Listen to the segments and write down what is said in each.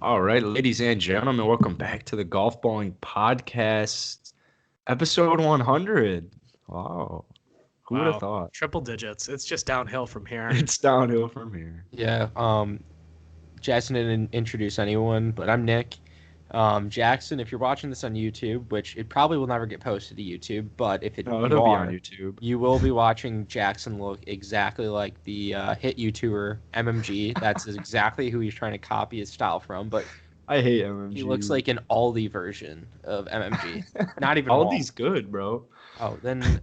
All right, ladies and gentlemen, welcome back to the Golfballing Podcast, episode 100. Wow, who would have Wow, thought? triple digits. It's just downhill from here. It's downhill from here. Yeah, Jackson didn't introduce anyone, but I'm Nick. Jackson, if you're watching this on YouTube, which it probably will never get posted to YouTube, but if it No, you it'll be are, on YouTube. you will be watching Jackson look exactly like the hit YouTuber MMG. That's exactly who he's trying to copy his style from, but I hate MMG. he looks like an Aldi version of MMG. Not even Aldi's good, bro. Oh, then you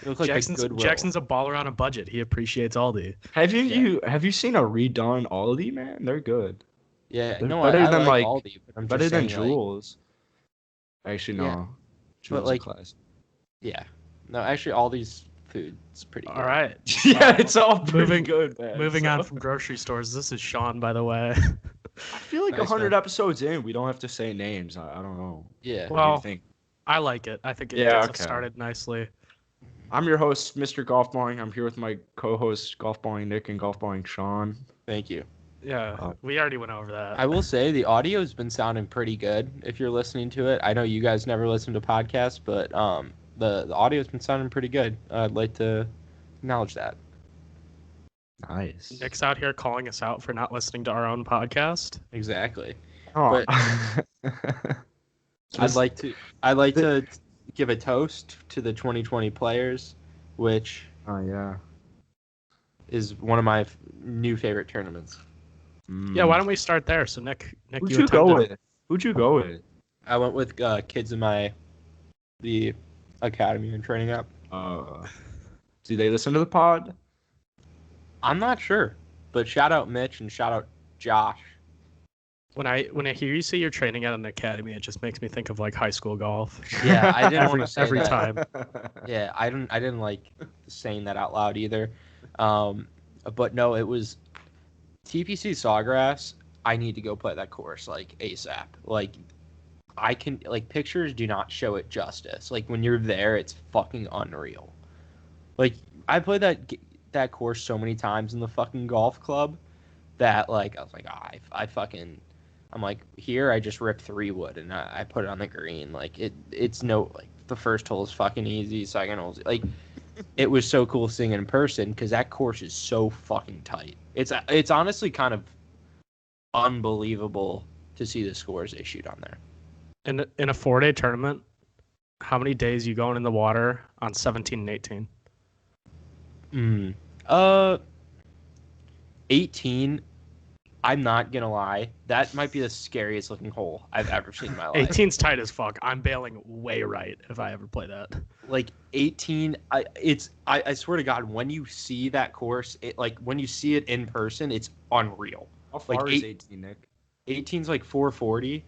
look like Goodwill. Jackson's a baller on a budget. He appreciates Aldi. Have you seen a redone Aldi, man? They're good. Yeah, They're no, better I than like Aldi, but I'm just better than saying, Jules. Actually, no. Yeah. Jules like, is class. Yeah. No, actually, Aldi's food's pretty good. All right. Yeah, it's all pretty Moving good, man. Moving So- on from grocery stores. This is Sean, by the way. I feel like Nice, 100 man. episodes in, we don't have to say names. I don't know. Yeah. What do Well, you think? I like it. I think it Yeah, gets us okay. started nicely. I'm your host, Mr. Golfballing. I'm here with my co-hosts, Golfballing Nick and Golfballing Sean. Thank you. Yeah, we already went over that. I will say the audio's been sounding pretty good if you're listening to it. I know you guys never listen to podcasts, but the audio's been sounding pretty good. I'd like to acknowledge that. Nice. Nick's out here calling us out for not listening to our own podcast. Exactly. Oh. I'd like to give a toast to the 2020 players, which Oh yeah. is one of my new favorite tournaments. Yeah, why don't we start there? So Nick, Who'd you go attended. with? Who'd you go with? I went with kids in the academy and training up. Do they listen to the pod? I'm not sure, but shout out Mitch and shout out Josh. When I hear you say you're training at an academy, it just makes me think of like high school golf. Yeah, I didn't want to say every that. time. Yeah, I didn't like saying that out loud either. But no, it was TPC Sawgrass. I need to go play that course like ASAP. Like I can like pictures do not show it justice. Like when you're there, it's fucking unreal. Like I played that course so many times in the fucking golf club that like I was like, I'm like, here I just ripped 3 wood and I put it on the green. Like it's no like the first hole is fucking easy, second hole's like it was so cool seeing it in person because that course is so fucking tight. It's honestly kind of unbelievable to see the scores issued on there. In a 4-day tournament, how many days you going in the water on 17 and 18? 18. I'm not gonna lie, that might be the scariest looking hole I've ever seen in my life. 18's tight as fuck. I'm bailing way right if I ever play that. Like 18, I swear to God, when you see that course, when you see it in person, it's unreal. How far Like is 18, Nick? 18's like 440,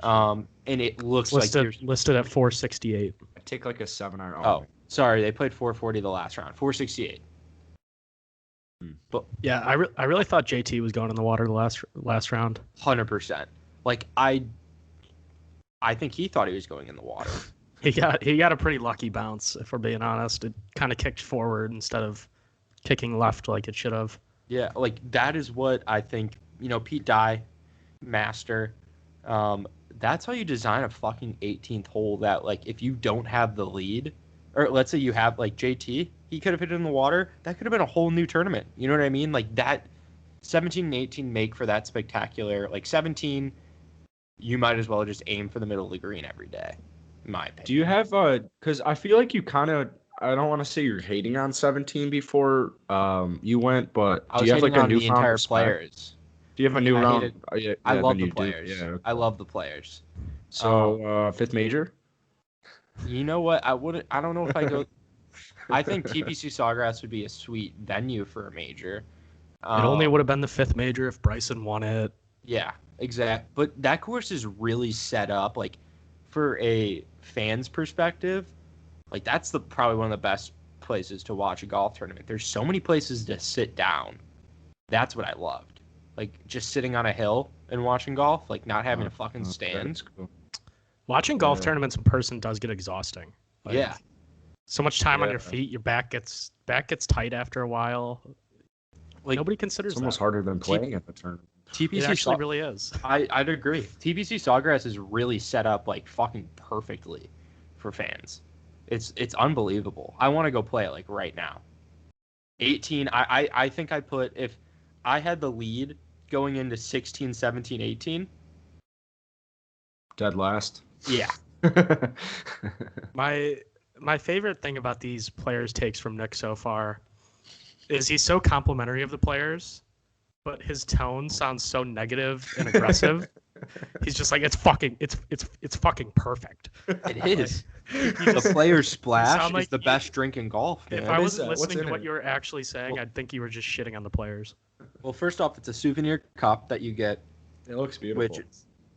Oh, shit. and it looks like you're. Listed at 468. I take like a 7-iron. Oh, sorry, they played 440 the last round, 468. But Yeah, I really thought JT was going in the water the last round. 100%. Like I think he thought he was going in the water. He got a pretty lucky bounce, if we're being honest. It kind of kicked forward instead of kicking left like it should have. Yeah, like that is what I think. Pete Dye, master. That's how you design a fucking 18th hole. That like if you don't have the lead, or let's say you have like JT, he could have hit it in the water. That could have been a whole new tournament. You know what I mean? Like that 17 and 18 make for that spectacular. Like 17, you might as well just aim for the middle of the green every day, in my opinion. Do you have because I feel like you kind of, I don't want to say you're hating on 17 before you went, but I do was you have like hating a on the newfound entire respect? players. Do you have a new I round? hated- Oh, yeah, I yeah, love then the you do. players. Yeah. Okay. I love the players. So 5th major? You know what? I don't know if I go. I think TPC Sawgrass would be a sweet venue for a major. It only would have been the 5th major if Bryson won it. Yeah, exact. But that course is really set up like for a fan's perspective. Like that's probably one of the best places to watch a golf tournament. There's so many places to sit down. That's what I loved. Like just sitting on a hill and watching golf, like not having a fucking stand. That's cool. Watching golf Yeah. tournaments in person does get exhausting. Like, Yeah. So much time on Yeah. your feet, your back gets tight after a while. Like Nobody considers It's almost that. harder than playing at the tournament. TPC It actually really is. I'd agree. TPC Sawgrass is really set up like fucking perfectly for fans. It's unbelievable. I want to go play it like right now. 18. I think I put if I had the lead going into 16, 17, 18. Dead last. Yeah. My favorite thing about these players' takes from Nick so far is he's so complimentary of the players, but his tone sounds so negative and aggressive. He's just like, it's fucking perfect. It is. The player splash like is the best drink in golf, man. If I wasn't What's listening in to what it? you were actually saying, I'd think you were just shitting on the players. Well, first off, it's a souvenir cup that you get, It looks beautiful.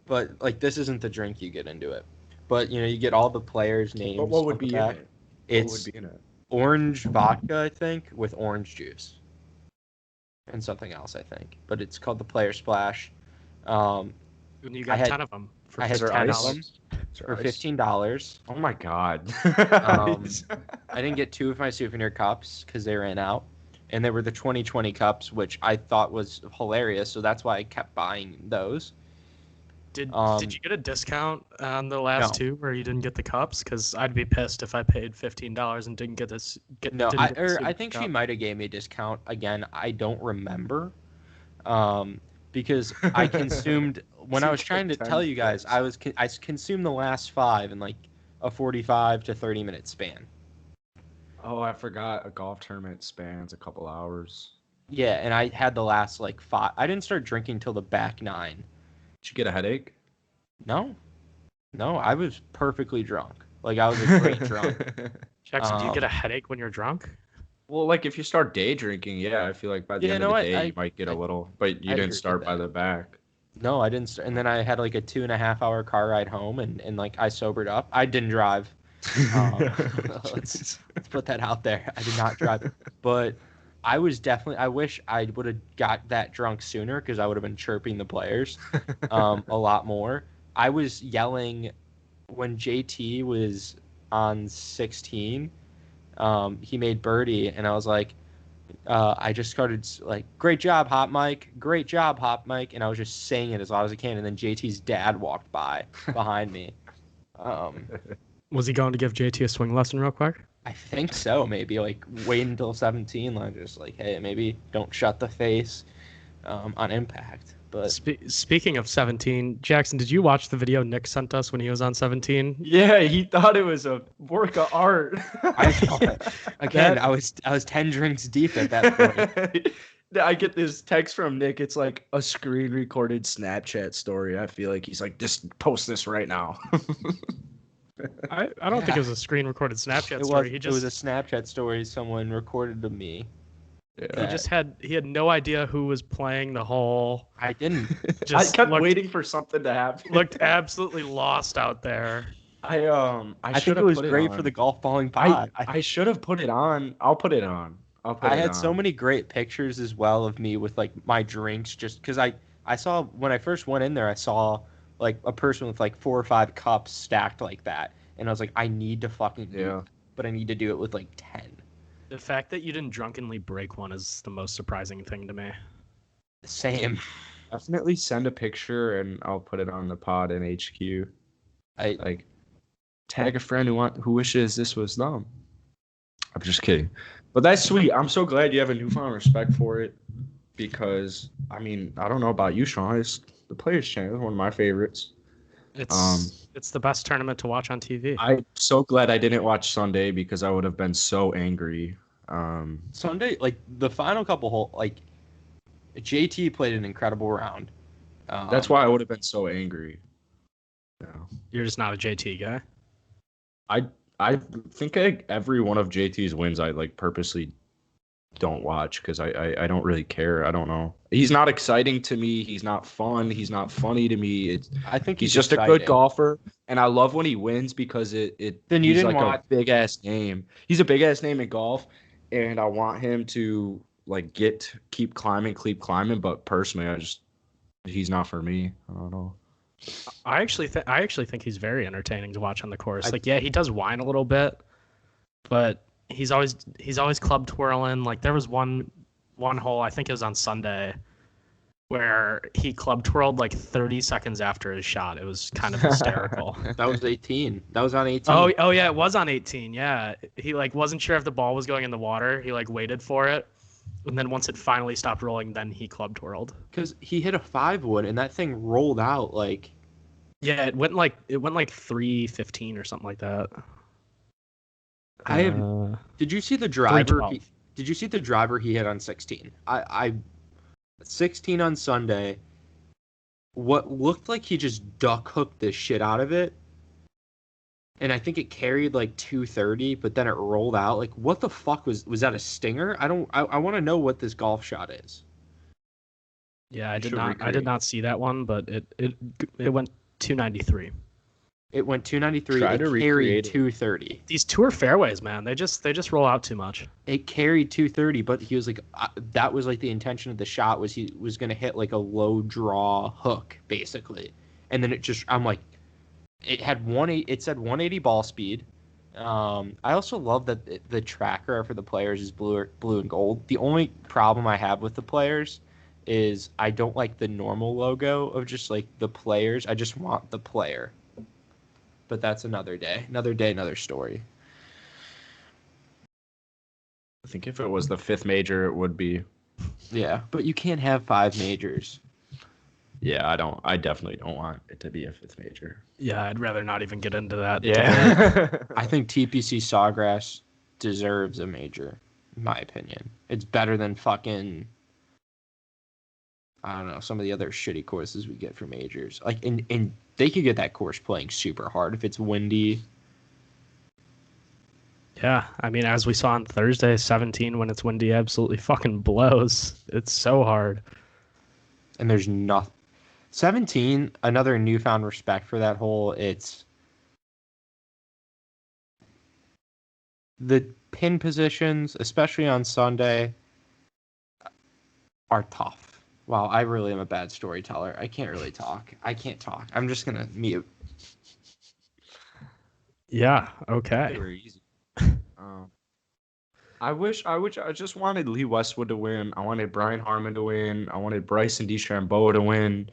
but like this isn't the drink you get into it. But you get all the players' names. But what would on the be in back. it? It's What would be in it? orange vodka, I think, with orange juice. And something else, I think. But it's called the Player Splash. And you got I had- 10 of them for I had there 10 ice? of them Is there for ice? $15. Oh my god. I didn't get 2 of my souvenir cups because they ran out. And they were the 2020 cups, which I thought was hilarious. So that's why I kept buying those. Did you get a discount on the last No. 2 where you didn't get the cups? Because I'd be pissed if I paid $15 and didn't get this. No, didn't get the I souvenir think she cup. might have gave me a discount. Again, I don't remember. Because I consumed when I was Seems trying to like tell 10 you guys, I consumed the last 5 in like a 45 to 30 minute span. Oh, I forgot. A golf tournament spans a couple hours. Yeah, and I had the last like 5. I didn't start drinking till the back 9. Did you get a headache? No, I was perfectly drunk. Like I was a great drunk. Jackson, do you get a headache when you're drunk? Well, like if you start day drinking, yeah, I feel like by the end of the day you might get a little, but you I agree didn't with start by that. the back. No, I didn't. And then I had like a 2.5 hour car ride home, and like I sobered up. I didn't drive. Let's put that out there. I did not drive, but I was definitely. I wish I would have got that drunk sooner because I would have been chirping the players a lot more. I was yelling when JT was on 16. He made birdie, and I was like, I just started like, "Great job, Hot Mike! Great job, Hot Mike!" And I was just saying it as loud as I can. And then JT's dad walked by behind me. Was he going to give JT a swing lesson real quick? I think so. Maybe like wait until 17. Like just like, hey, maybe don't shut the face on impact. But Speaking of 17, Jackson, did you watch the video Nick sent us when he was on 17? Yeah, he thought it was a work of art. again, I was 10 drinks deep at that point. I get this text from Nick. It's like a screen recorded Snapchat story. I feel like he's like, "Just post this right now." I don't think it was a screen recorded Snapchat It story. was a Snapchat story someone recorded of me. Yeah. He had no idea who was playing the hole. I didn't. I kept waiting for something to happen. Looked absolutely lost out there. I think should it have was put great on. for the golf balling pod. I should have put it on. I'll put it on. I had so many great pictures as well of me with like my drinks, just because I saw when I first went in there, I saw like a person with like 4 or 5 cups stacked like that, and I was like, I need to fucking move, but I need to do it with like 10. The fact that you didn't drunkenly break one is the most surprising thing to me. Same. Definitely send a picture and I'll put it on the pod in HQ. Like tag a friend who wishes this was them. I'm just kidding. But that's sweet. I'm so glad you have a newfound respect for it because I mean, I don't know about you, Sean. It's the Players Channel is one of my favorites. It's the best tournament to watch on TV. I'm so glad I didn't watch Sunday because I would have been so angry. Sunday, like the final couple hole, like JT played an incredible round. That's why I would have been so angry. Yeah. You're just not a JT guy. I think every one of JT's wins I like purposely don't watch because I don't really care. I don't know. He's not exciting to me. He's not fun. He's not funny to me. I think he's just exciting. a good golfer, and I love when he wins because Then you he's didn't like watch a big ass name. He's a big ass name in golf, and I want him to like keep climbing. But personally, he's not for me. I don't know. I actually think he's very entertaining to watch on the course. Like, yeah, he does whine a little bit, but he's always club twirling. Like there was one hole, I think it was on Sunday, where he club twirled like 30 seconds after his shot. It was kind of hysterical. That was 18. That was on 18. Oh yeah, it was on 18. Yeah, he like wasn't sure if the ball was going in the water. He like waited for it, and then once it finally stopped rolling, then he club twirled. Because he hit a 5-wood and that thing rolled out like. Yeah, it went like 315 or something like that. Did you see the driver? 312. Did you see the driver he hit on 16? I 16 on Sunday. What looked like he just duck hooked the shit out of it. And I think it carried like 230, but then it rolled out. Like, what the fuck was that a stinger? I want to know what this golf shot is. Yeah, I did not see that one, but it went 293. It went 293. Try It to carried recreate it. 230. These tour fairways, man, they just roll out too much. It carried 230, but he was like, that was like the intention of the shot was he was gonna hit like a low draw hook basically, and then I'm like, it said 180 ball speed. I also love that the tracker for the players is blue and gold. The only problem I have with the players is I don't like the normal logo of just like the players. I just want the player. But that's another day, another story. I think if it was the 5th major, it would be. Yeah, but you can't have 5 majors. Yeah, I definitely don't want it to be a 5th major. Yeah, I'd rather not even get into that. Yeah. I think TPC Sawgrass deserves a major, in my opinion. It's better than fucking, I don't know, some of the other shitty courses we get for majors. Like, and they could get that course playing super hard if it's windy. Yeah, I mean, as we saw on Thursday, 17 when it's windy absolutely fucking blows. It's so hard. And there's nothing. 17, another newfound respect for that hole. It's the pin positions, especially on Sunday, are tough. Wow, I really am a bad storyteller. I can't really talk. I can't talk. I'm just gonna mute. Yeah, okay. Very easy. I just wanted Lee Westwood to win. I wanted Brian Harmon to win. I wanted Bryson DeChambeau to win.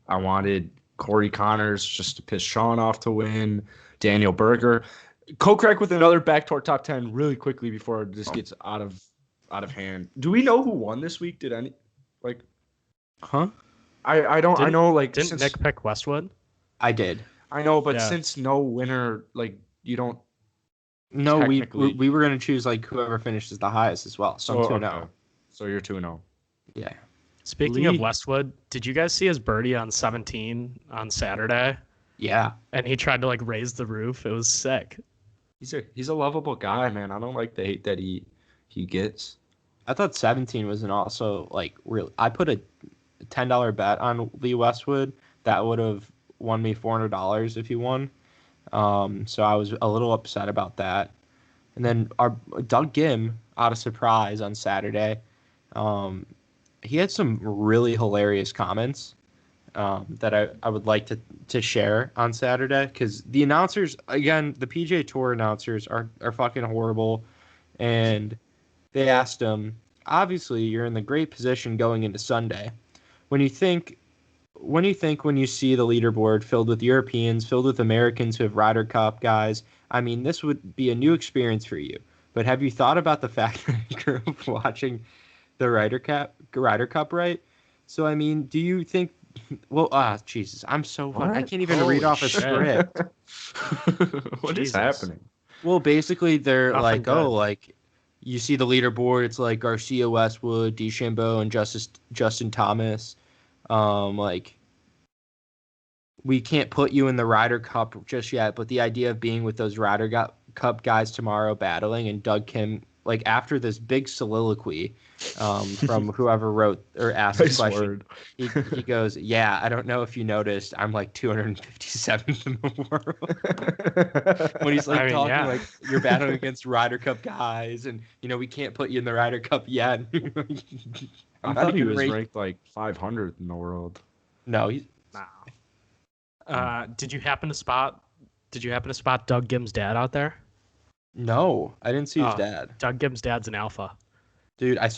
I wanted Corey Connors just to piss Sean off to win. Daniel Berger. Kokrak with another backdoor top 10 really quickly before this gets out of hand. Do we know who won this week? Did any like? Huh? I don't. I know like Didn't Nick pick Westwood? I did. I know, but Yeah. since no winner, like you don't. No, we Technically. were gonna choose like whoever finishes the highest as well. So I'm 2-0. Okay. So you're 2-0. Yeah. Speaking Lee- of Westwood, did you guys see his birdie on 17 on Saturday? Yeah. And he tried to like raise the roof. It was sick. He's a lovable guy, man. I don't like the hate that he gets. I thought 17 was an also like real. I put a $10 bet on Lee Westwood. That would have won me $400 if he won. So I was a little upset about that. And then our Doug Gim, out of surprise on Saturday, he had some really hilarious comments that I would like to share on Saturday, because the announcers, again, the PGA Tour announcers are fucking horrible. And they asked him, obviously you're in the great position going into Sunday. When you see the leaderboard filled with Europeans, filled with Americans who have Ryder Cup guys, I mean, this would be a new experience for you. But have you thought about the fact that you grew up watching the Ryder Cup, right? So, I mean, do you think... Well, Jesus, I'm so fun. I can't even read off a script. What is Jesus. happening? Well, basically, they're Nothing like, good. like, you see the leaderboard, it's like Garcia, Westwood, DeChambeau, and Justin Thomas. Like, we can't put you in the Ryder Cup just yet, but the idea of being with those Ryder Cup guys tomorrow battling, and Doug Kim, like, after this big soliloquy from whoever wrote or asked this question, he goes, yeah, I don't know if you noticed, I'm like 257th in the world. When he's like talking yeah. like you're battling against Ryder Cup guys, and we can't put you in the Ryder Cup yet. I thought he was ranked like 500 in the world. No, he's No. Did you happen to spot Doug Gim's dad out there? no. I didn't see his Oh. dad. Doug Gim's dad's an alpha. Dude, I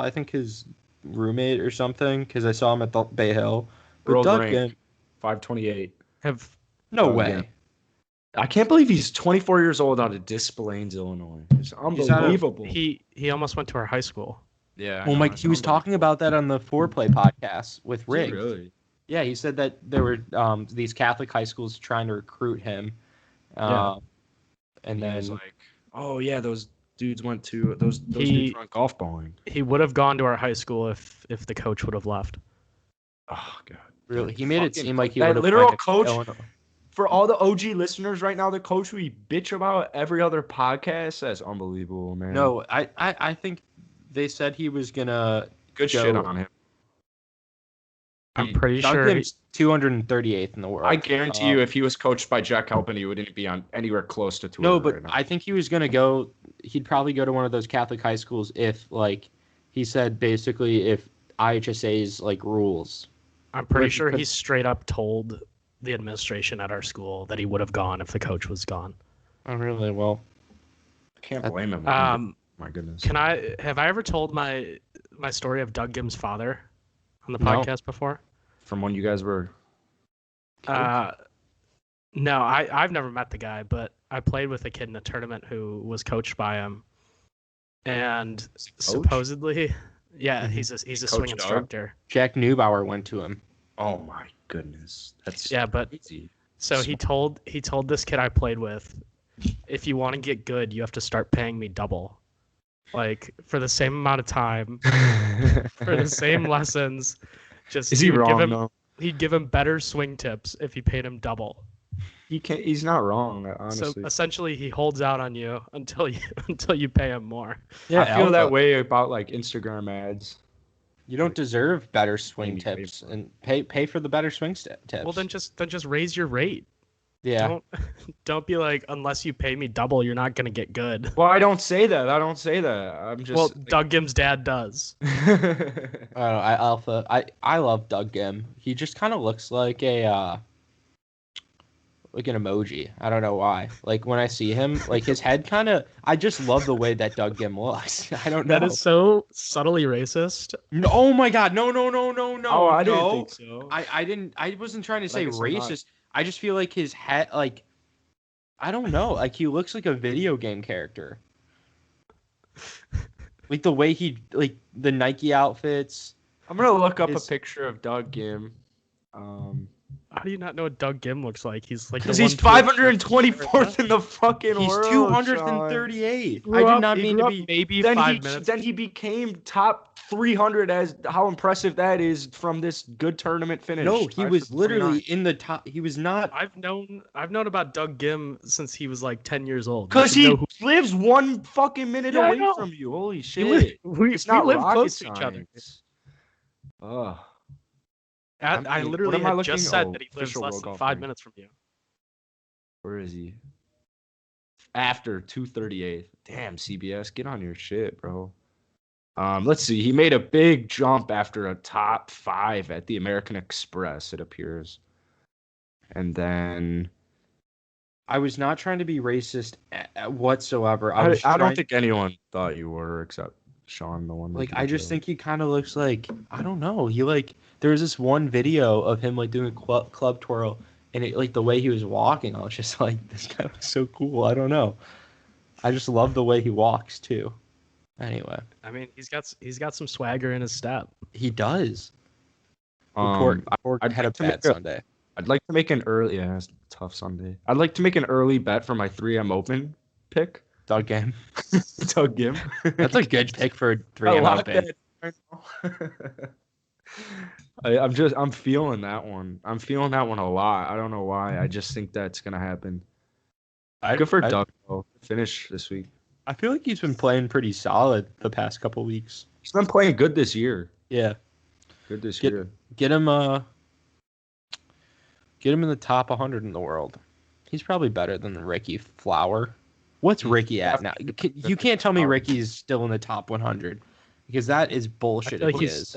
think his roommate or something because I saw him at the Bay Hill. But World Doug rank, Gim, 528. no Doug way. Gim. I can't believe he's 24 years old out of Des Plaines, Illinois. It's unbelievable. He almost went to our high school. Yeah. Oh my! He was talking about that on the Foreplay podcast with Rick. Really? Yeah, he said that there were these Catholic high schools trying to recruit him. And then he was like, "Oh yeah, those dudes went to those dudes were on Golfballing." He would have gone to our high school if the coach would have left. Oh god. Really, he made it seem like he that would have literal went to coach. Illinois. For all the OG listeners right now, the coach we bitch about every other podcast, that's unbelievable, man. No, I think they said he was gonna good go. shit on him. I'm pretty Doug sure Gim's 238th in the world. I guarantee you, if he was coached by Jack Halpin, he wouldn't be on anywhere close to 200. No, but right now. I think he was gonna go. He'd probably go to one of those Catholic high schools if, like, he said basically if IHSA's like rules. I'm pretty sure he straight up told the administration at our school that he would have gone if the coach was gone. Oh, really? Well, I can't blame him. My goodness. Have I ever told my story of Doug Gim's father on the podcast before? From when you guys were no, I've never met the guy, but I played with a kid in a tournament who was coached by him. And supposedly, he's a swing instructor. Jack Neubauer went to him. Oh my goodness. That's but crazy. So he told this kid I played with, if you want to get good, you have to start paying me double. Like for the same amount of time, for the same lessons. Just is he wrong though? He'd give him better swing tips if he paid him double. He's not wrong, honestly. So essentially, he holds out on you until you pay him more. Yeah, I feel that way about like Instagram ads. You don't deserve better swing tips and pay for the better swing tips. Well, then just raise your rate. Yeah. Don't be like, unless you pay me double, you're not gonna get good. Well, I don't say that. I'm just. Well, Doug Gim's dad does. I love Doug Gim. He just kind of looks like like an emoji. I don't know why. Like when I see him, like his head kind of. I just love the way that Doug Gim looks. I don't know. That is so subtly racist. No, oh my god! No! Oh, I didn't think so. I didn't. I wasn't trying to say racist. I just feel like his head, like, I don't know, like he looks like a video game character. Like the way like the Nike outfits. I'm gonna look up a picture of Doug Gim. How do you not know what Doug Gim looks like? He's like because he's 524th in the fucking world. He's 238. I did not mean to be. Maybe 5 minutes. Then he became top 300. As how impressive that is from this good tournament finish. No, he was literally in the top. He was not. I've known about Doug Gim since he was like 10 years old. Because he lives 1 fucking minute away from you. Holy shit! We live close to each other. Ugh. I literally just said that he lives less than 5 minutes from you. Where is he? After 238. Damn, CBS, get on your shit, bro. Let's see. He made a big jump after a top 5 at the American Express, it appears. And then I was not trying to be racist whatsoever. I don't think anyone thought you were, except Sean, the one. Like, I just think he kind of looks like, I don't know. He like, there was this one video of him like doing a club twirl, and it, like the way he was walking, I was just like, this guy looks so cool. I don't know. I just love the way he walks too. Anyway, I mean, he's got some swagger in his step. He does. I'd had a bad Sunday. I'd like to make an early. Yeah, it's a tough Sunday. I'd like to make an early bet for my 3M Open pick. Doug Gim. Doug Gim. That's a good pick for a 3M Open. I'm feeling that one. I'm feeling that one a lot. I don't know why. I just think that's gonna happen. Good for Doug. Finish this week. I feel like he's been playing pretty solid the past couple weeks. He's been playing good this year. Yeah. Good this year. Get him in the top 100 in the world. He's probably better than Ricky Fowler. What's Ricky at now? You can't tell me Ricky's still in the top 100 because that is bullshit. I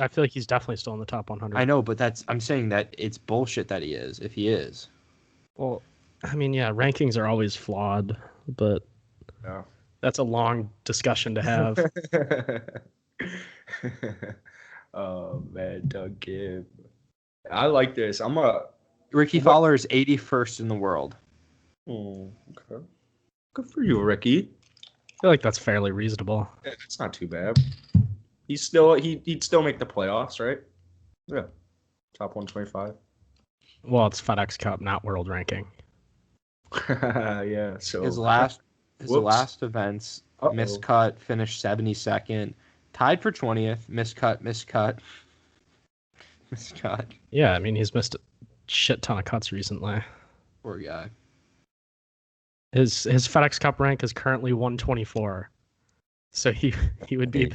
feel like he's definitely still in the top 100. I know, but I'm saying that it's bullshit that he is, if he is. Well, I mean, yeah, rankings are always flawed, but that's a long discussion to have. Oh man, Doug Gibb. I like this. Ricky Fowler is 81st in the world. Oh, okay. Good for you, Ricky. I feel like that's fairly reasonable. Yeah, that's not too bad. He'd still make the playoffs, right? Yeah. Top 125. Well, it's FedEx Cup, not world ranking. Yeah. So His last events, miscut, finished 72nd, tied for 20th, miscut. Yeah, I mean, he's missed a shit ton of cuts recently. Poor guy. His FedEx Cup rank is currently 124, so he would be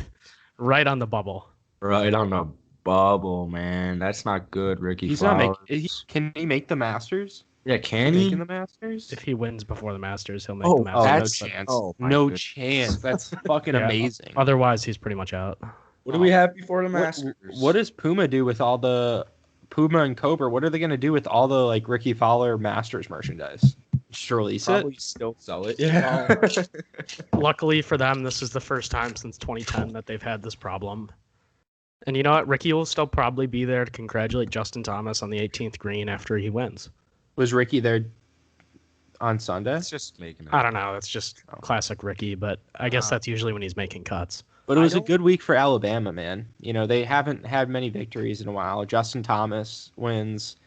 right on the bubble. Right on the bubble, man. That's not good, Ricky. He's Flowers. not making. Can he make the Masters? Yeah, can he? Making the Masters? If he wins before the Masters, he'll make the Oh, Masters. no chance. Oh, my no goodness. chance. That's fucking Yeah, amazing. Otherwise, he's pretty much out. What do we have before the Masters? What does Puma do with all the Puma and Cobra? What are they gonna do with all the like Ricky Fowler Masters merchandise? Just release Probably it? still sell it. Yeah. Luckily for them, this is the first time since 2010 that they've had this problem. And you know what? Ricky will still probably be there to congratulate Justin Thomas on the 18th green after he wins. Was Ricky there on Sunday? It's just making it. I don't know. It's just classic Ricky, but I guess that's usually when he's making cuts. But it was a good week for Alabama, man. You know, they haven't had many victories in a while. Justin Thomas wins,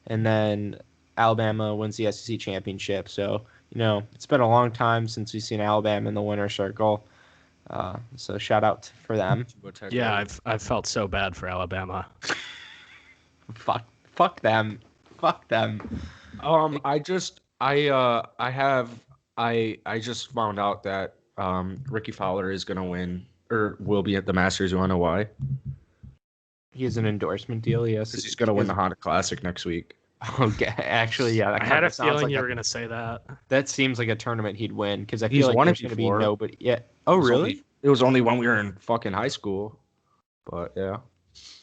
and then Alabama wins the SEC championship. So, you know, it's been a long time since we've seen Alabama in the winner's circle. So shout out for them. Yeah, I've felt so bad for Alabama. Fuck them. Fuck them. I just found out that Ricky Fowler is gonna win or will be at the Masters. You wanna know why? He has an endorsement deal. Yes, Because he's gonna win the Honda Classic next week. Okay, actually, yeah. That I had a sounds feeling like you were gonna say that. That seems like a tournament he'd win because I He's feel like won it there's going to be before. nobody. Yeah. Oh, really? It was only when we were in fucking high school. But yeah.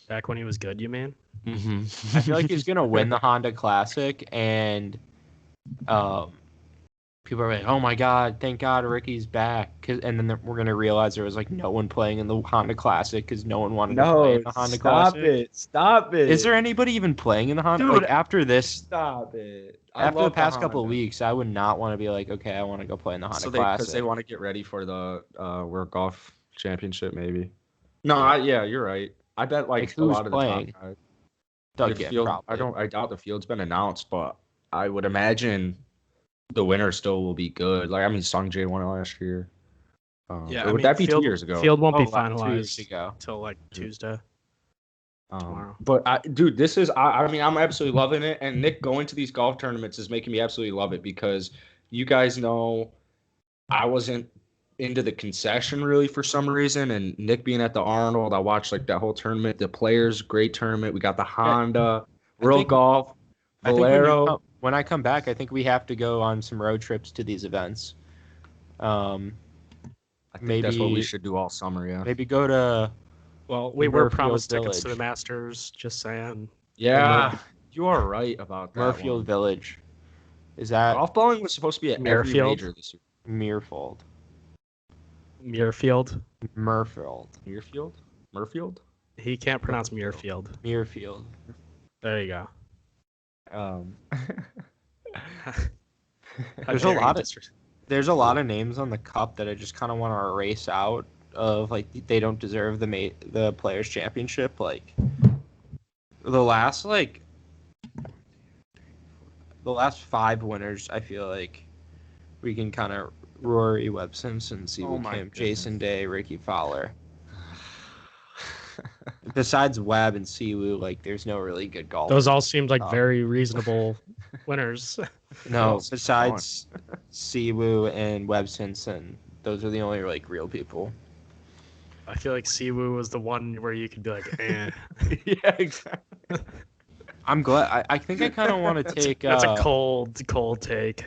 Back when he was good, you mean? Mm-hmm. I feel like he's going to win the Honda Classic, and people are like, "Oh my God, thank God Ricky's back!" And then we're going to realize there was like no one playing in the Honda Classic because no one wanted to play in the Honda Classic. Stop it. Is there anybody even playing in the Honda? Dude, like after this? Stop it. After the past couple of weeks, I would not want to be like, okay, I want to go play in the Honda Classic. Because they want to get ready for the World Golf Championship, maybe. No, yeah, you're right. I bet like a who's lot of playing? the top guys. Doug The Gibb, field, probably. I doubt the field's been announced, but I would imagine the winner still will be good. Like I mean, Sung Jae won it last year. Yeah, or would that be 2 years ago? Field won't be like 2 years finalized ago. until like Tuesday. Tomorrow. But dude, this is I mean I'm absolutely loving it, and Nick going to these golf tournaments is making me absolutely love it because you guys know I wasn't into the concession really for some reason, and Nick being at the Arnold, I watched like that whole tournament. The Players, great tournament. We got the Honda, World Golf, Valero. When I come back, I think we have to go on some road trips to these events. I think that's what we should do all summer. Yeah. Maybe go to. Well, we were Murfield promised tickets to Village. the Masters. Just saying. Yeah, you are right about that. Murfield Village. Is that Golfballing was supposed to be at every Muirfield? major this year. Muirfield? Muirfield. Murfield. He can't pronounce Muirfield. Muirfield. There you go. There's a lot of names on the cup that I just kind of want to erase out of like they don't deserve the Players Championship. Like the last 5 winners, I feel like we can kind of Rory, Webb Simpson, Siwoo Kim, Jason Day, Ricky Fowler. Besides Webb and Siwoo, like there's no really good golf. Those all seemed like very reasonable winners. No, besides Siwoo and Webb Simpson, those are the only like real people. I feel like Siwoo was the one where you could be like, eh. Yeah, exactly. I'm glad. I think I kind of want to take. That's a cold take.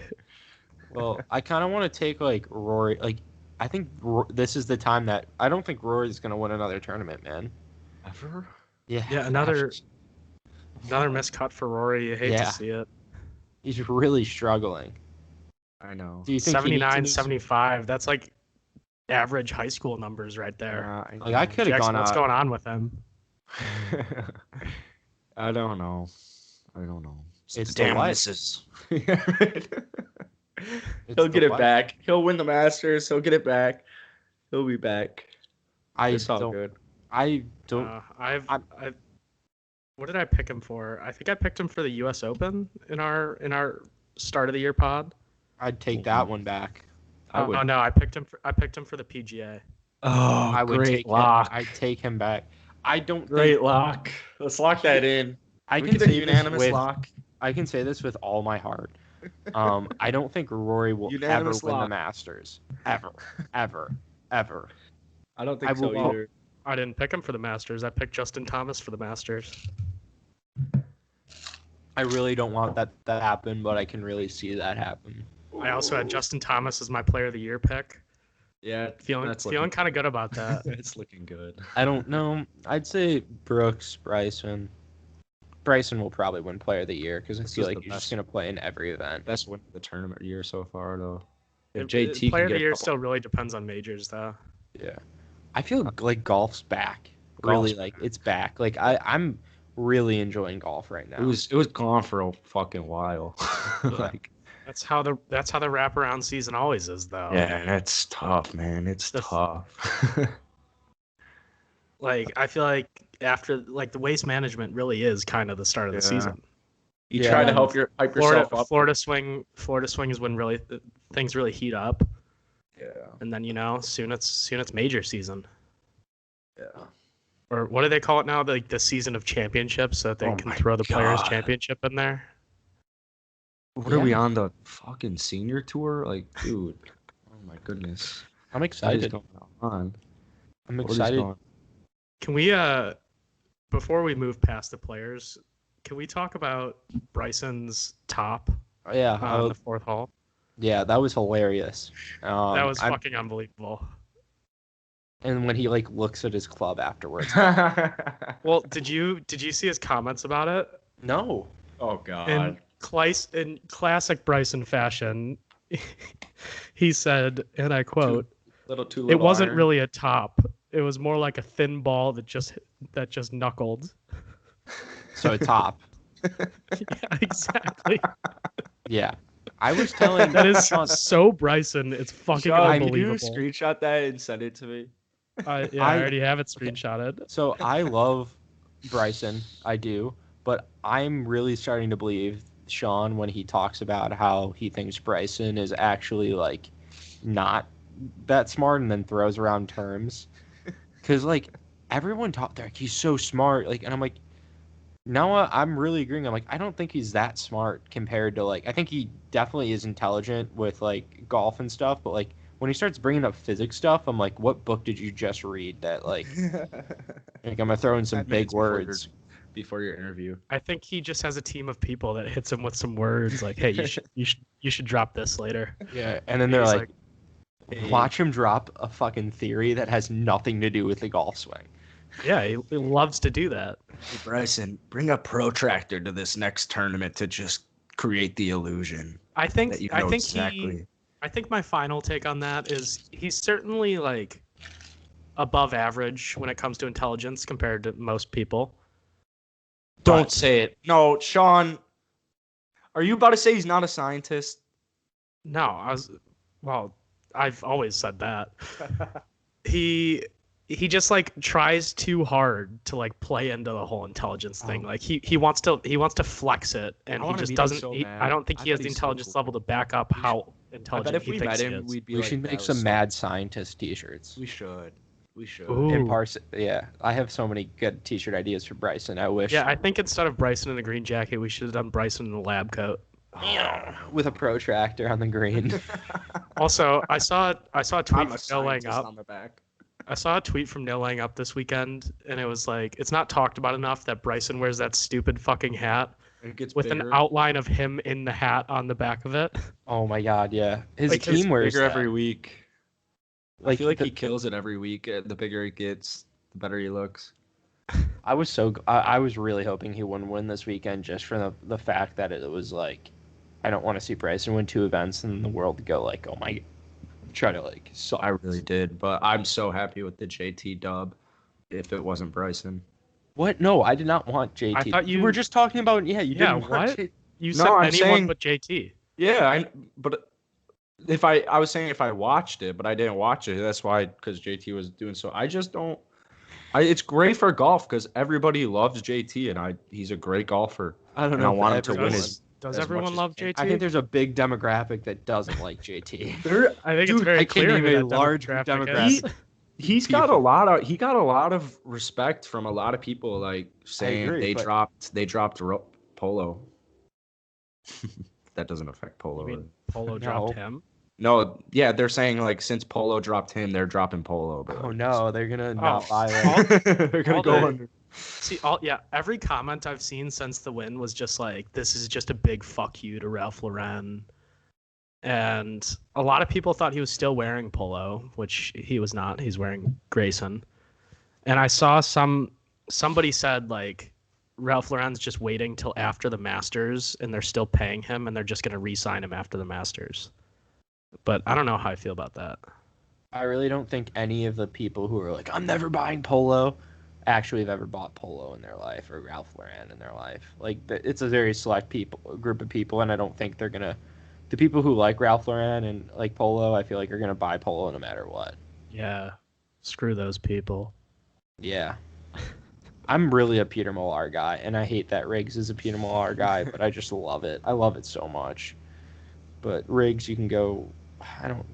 Well, I kind of want to take like Rory. Like, I think this is the time that I don't think Rory's gonna win another tournament, man. Ever? Yeah. Yeah, another miscut for Rory. You hate to see it. He's really struggling. I know. Do you think 79, 75? That's like average high school numbers right there. Like I could have Jackson, gone what's out. going on with him? I don't know. It's Damn the what? misses. It's He'll the get it what? back. He'll win the Masters. He'll get it back. He'll be back. I It's all don't. good. I don't. I've I'm- what did I pick him for? I think I picked him for the U.S. Open in our start of the year pod. I'd take that one back. I would. Oh no, I picked him for the PGA. Oh, I would great take lock. I'd take him back. I don't Great think lock. Let's lock that in. I We can get a say unanimous this with lock. I can say this with all my heart. I don't think Rory will Unanimous ever win the lock. Masters. Ever. Ever. Ever. I don't think I so will- either. I didn't pick him for the Masters. I picked Justin Thomas for the Masters. I really don't want that to happen, but I can really see that happen. I also had Justin Thomas as my Player of the Year pick. Yeah, Feeling kind of good about that. It's looking good. I don't know. I'd say Brooks, Bryson. Bryson will probably win Player of the Year because I This feel is like the he's just best. going to play in every event. Best win of the tournament year so far, though. If It- JT Player can of get the a Year couple- still really depends on majors, though. Yeah. I feel like golf's back. Really, Golf's like it's back. Like I'm really enjoying golf right now. It was gone for a fucking while. Like, That's how the wraparound season always is, though. yeah, that's tough, man. It's The- tough. Like I feel like after like the waste management really is kind of the start of the Yeah. season. You Yeah. try to hype yourself up. Florida swing is when really things really heat up, Yeah, and then soon it's major season. yeah. Or what do they call it now? Like the season of championships, so that they Oh can my throw the Players' God. Championship in there. What are we on, the fucking senior tour? Like, dude. Oh my goodness. I'm What is excited. going on? I'm What is excited. going- Can we before we move past the Players, can we talk about Bryson's top Yeah, on the fourth hole? yeah, that was hilarious. That was I'm- fucking unbelievable. and when he like looks at his club afterwards. Well, did you see his comments about it? No. Oh god. In classic Bryson fashion, he said, and I quote, Little "It wasn't iron. really a top. It was more like a thin ball that just knuckled." So top. Yeah, exactly. Yeah. I was telling That is Sean, so Bryson. It's fucking Sean, can you unbelievable. screenshot that and send it to me? I I- already have it screenshotted. so I love Bryson, I do, but I'm really starting to believe Sean when he talks about how he thinks Bryson is actually like not that smart and then throws around terms. Cause like everyone they're like he's so smart, like, and I'm like, no, I'm really agreeing. I'm like, I don't think he's that smart compared to like, I think he definitely is intelligent with like golf and stuff, but like when he starts bringing up physics stuff, I'm like, what book did you just read that like I'm gonna throw in some 10 big minutes before words. before your interview. I think he just has a team of people that hits him with some words like, "Hey, you should drop this later." Yeah, and then they're He's like, watch him drop a fucking theory that has nothing to do with the golf swing. Yeah, he loves to do that. Hey Bryson, bring a protractor to this next tournament to just create the illusion I think that you I know think exactly. I think my final take on that is he's certainly like above average when it comes to intelligence compared to most people. Don't But- say it. No, Sean. Are you about to say he's not a scientist? No, I've always said that. He just like tries too hard to like play into the whole intelligence thing. Like he wants to flex it, and I he wanna just meet him doesn't. so he- bad. I don't think I he has bet the he's so intelligence cool. level to back up how I intelligent bet if he we thinks met he him, is. we'd be We like, should that make was some so- mad scientist t-shirts. We should. We should. Ooh. Yeah, I have so many good t-shirt ideas for Bryson. I wish. Yeah, I think instead of Bryson in a green jacket, we should have done Bryson in a lab coat. with a protractor on the green. Also, I saw a tweet I'm from a No Laying scientist Up. on the back. I saw a tweet from No Laying Up this weekend, and it was like, it's not talked about enough that Bryson wears that stupid fucking hat It gets with bigger. an outline of him in the hat on the back of it. Oh my god, yeah. His Like, team It's wears bigger that. every week. I Like, feel like the- he kills it every week. The bigger he gets, the better he looks. I was really hoping he wouldn't win this weekend just for the fact that it was like, I don't want to see Bryson win 2 events and the world go like, oh my, try to like. So I really did, but I'm so happy with the JT dub. If it wasn't Bryson, What? No, I did not want JT. I thought you were just talking about. Yeah, you Yeah, didn't what? want JT. You No, said I'm anyone saying- but JT. Yeah, but if I was saying if I watched it, but I didn't watch it. That's why, because JT was doing so. I just don't. It's great for golf because everybody loves JT and he's a great golfer. I don't And know. I if want him to win everyone- his. Does as everyone much as love he can. JT? I think there's a big demographic that doesn't like JT. I think it's Dude, very I can clear name who a that large demographic is. demographic. He's got a lot of respect from a lot of people, like saying agree, but- they dropped Polo. That doesn't affect Polo. You mean Polo No. dropped him? No, yeah, they're saying like since Polo dropped him, they're dropping Polo. But Oh no, they're gonna not Oh. buy it. they're gonna all go the- under. See, every comment I've seen since the win was just like, this is just a big fuck you to Ralph Lauren. And a lot of people thought he was still wearing Polo, which he was not. He's wearing Grayson. And I saw somebody said like Ralph Lauren's just waiting till after the Masters and they're still paying him and they're just gonna re-sign him after the Masters. But I don't know how I feel about that. I really don't think any of the people who are like, I'm never buying Polo, actually have ever bought Polo in their life or Ralph Lauren in their life. Like, it's a very select group of people, and I don't think they're gonna. The people who like Ralph Lauren and like Polo, I feel like are gonna buy Polo no matter what. Yeah. Screw those people. Yeah. I'm really a Peter Millar guy, and I hate that Riggs is a Peter Millar guy, but I just love it. I love it so much. But Riggs, you can go. I don't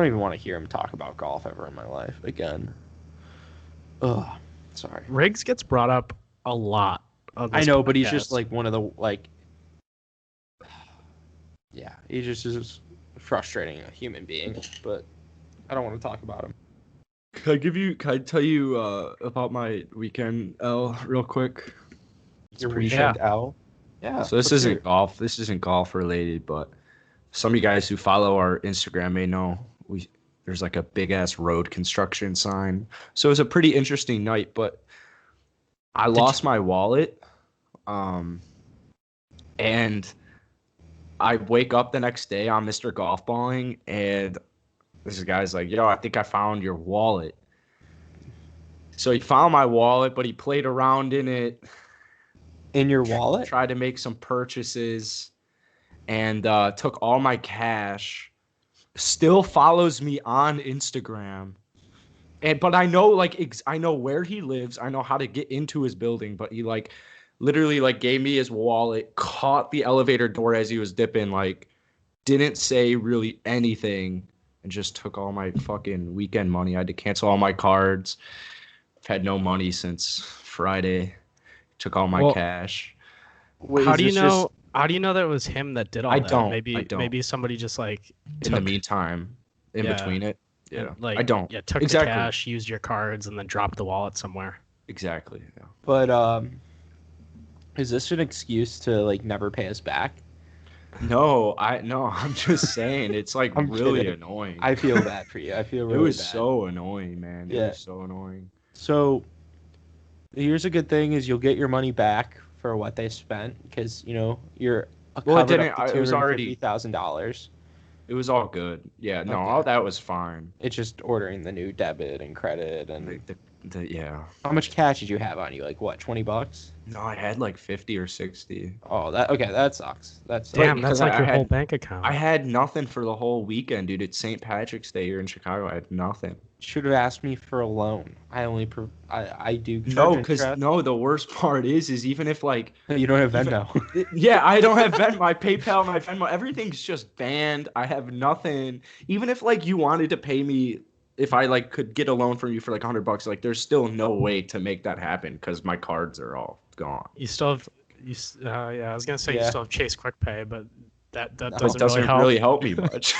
even want to hear him talk about golf ever in my life again. Ugh, sorry. Riggs gets brought up a lot. On I this know, but he's podcast. just like one of the like. Yeah, he just is frustrating a human being, but I don't want to talk about him. Can I tell you about my weekend L real quick? Your pretty weekend L. Yeah. So this isn't golf. This isn't golf related, but some of you guys who follow our Instagram may know there's like a big ass road construction sign. So it was a pretty interesting night, but I lost my wallet. And I wake up the next day on Mr. Golfballing, and this guy's like, yo, I think I found your wallet. So he found my wallet, but he played around in it. In your wallet? Tried to make some purchases and took all my cash. Still follows me on Instagram. But I know I know where he lives. I know how to get into his building, but he literally gave me his wallet, caught the elevator door as he was dipping, didn't say really anything, and just took all my fucking weekend money. I had to cancel all my cards. I've had no money since Friday. Took all my cash. Wait, How is do you this know? just- How do you know that it was him that did all I that? don't. Maybe somebody just In the took- meantime, in Yeah. between it. Yeah. like I don't. Yeah, took Exactly. the cash, used your cards, and then dropped the wallet somewhere. Exactly. Yeah. But is this an excuse to never pay us back? No, I'm just saying it's I'm really kidding. annoying. I feel bad for you. I feel really it was bad. so annoying, man. It Yeah. was so annoying. So here's a good thing is you'll get your money back for what they spent because you're Well, it covered didn't. up to It was already. $250,000. It was all good. Yeah. No, Okay. all that was fine. It's just ordering the new debit and credit and Yeah. how much cash did you have on you? Like what, $20? No, I had 50 or 60. Oh, that sucks. That sucks. Damn, because that's I your whole had- bank account. I had nothing for the whole weekend, dude. It's St. Patrick's Day here in Chicago. I had nothing. Should have asked me for a loan. I only I do No, charge because interest. the worst part is even if You don't have Venmo. yeah, I don't have Venmo. My PayPal, my Venmo, everything's just banned. I have nothing. Even if you wanted to pay me, if I could get a loan from you for $100, there's still no way to make that happen because my cards are all gone. You still have I was gonna say you Yeah. still have Chase Quick Pay, but that It doesn't, really help. me much.